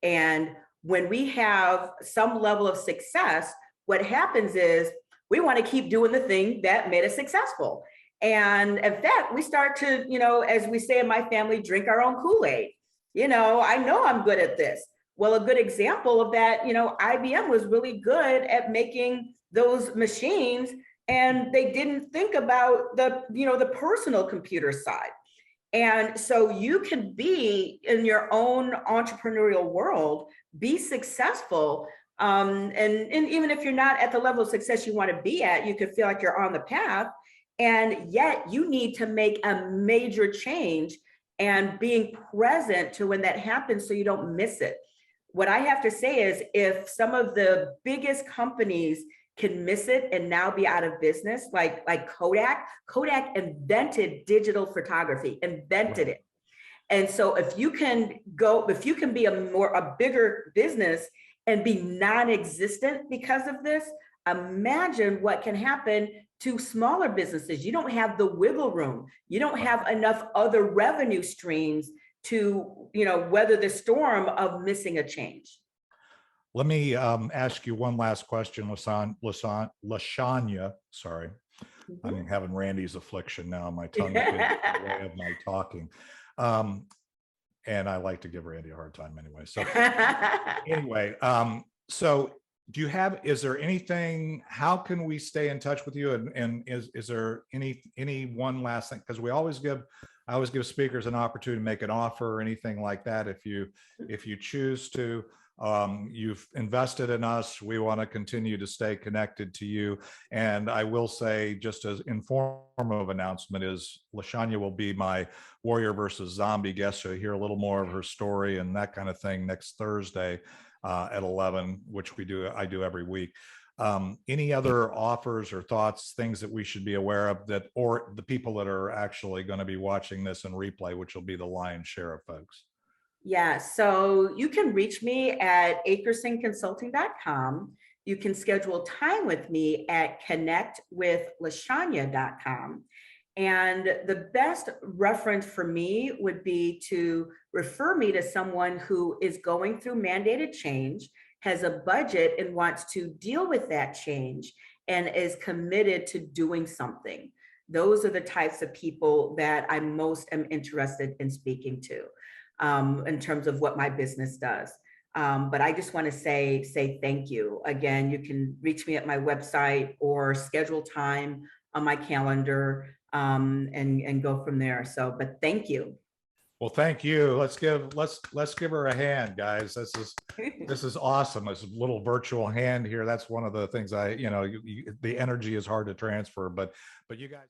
And when we have some level of success, what happens is we want to keep doing the thing that made us successful. And in fact, we start to, as we say in my family, drink our own Kool-Aid. I know I'm good at this. Well, a good example of that, IBM was really good at making those machines, and they didn't think about the personal computer side. And so you can be in your own entrepreneurial world, be successful. And even if you're not at the level of success you want to be at, you could feel like you're on the path. And yet you need to make a major change and being present to when that happens so you don't miss it. What I have to say is, if some of the biggest companies can miss it and now be out of business, like Kodak. Kodak invented digital photography, invented it. And so if you can be a bigger business and be non-existent because of this, imagine what can happen to smaller businesses. You don't have the wiggle room. You don't have enough other revenue streams to, weather the storm of missing a change. Let me ask you one last question, LaShanya. Sorry, I'm having Randy's affliction now. My tongue is getting in the way of my talking. And I like to give Randy a hard time anyway. So anyway, so is there anything, how can we stay in touch with you? And is there any one last thing? Because I always give speakers an opportunity to make an offer or anything like that. If you choose to, you've invested in us. We want to continue to stay connected to you. And I will say, just as informative announcement, is LaShanya will be my Warrior versus Zombie guest. So you hear a little more of her story and that kind of thing next Thursday at 11, which I do every week. Any other offers or thoughts, things that we should be aware of, or the people that are actually going to be watching this in replay, which will be the lion's share of folks? Yeah, so you can reach me at AikersonConsulting.com. You can schedule time with me at connectwithlashanya.com. And the best reference for me would be to refer me to someone who is going through mandated change, has a budget and wants to deal with that change, and is committed to doing something. Those are the types of people that I most am interested in speaking to. In terms of what my business does. But I just want to say thank you. Again, you can reach me at my website or schedule time on my calendar and go from there. So, but thank you. Well, thank you. Let's give her a hand, guys. This is awesome. This little virtual hand here. That's one of the things the energy is hard to transfer, but you guys.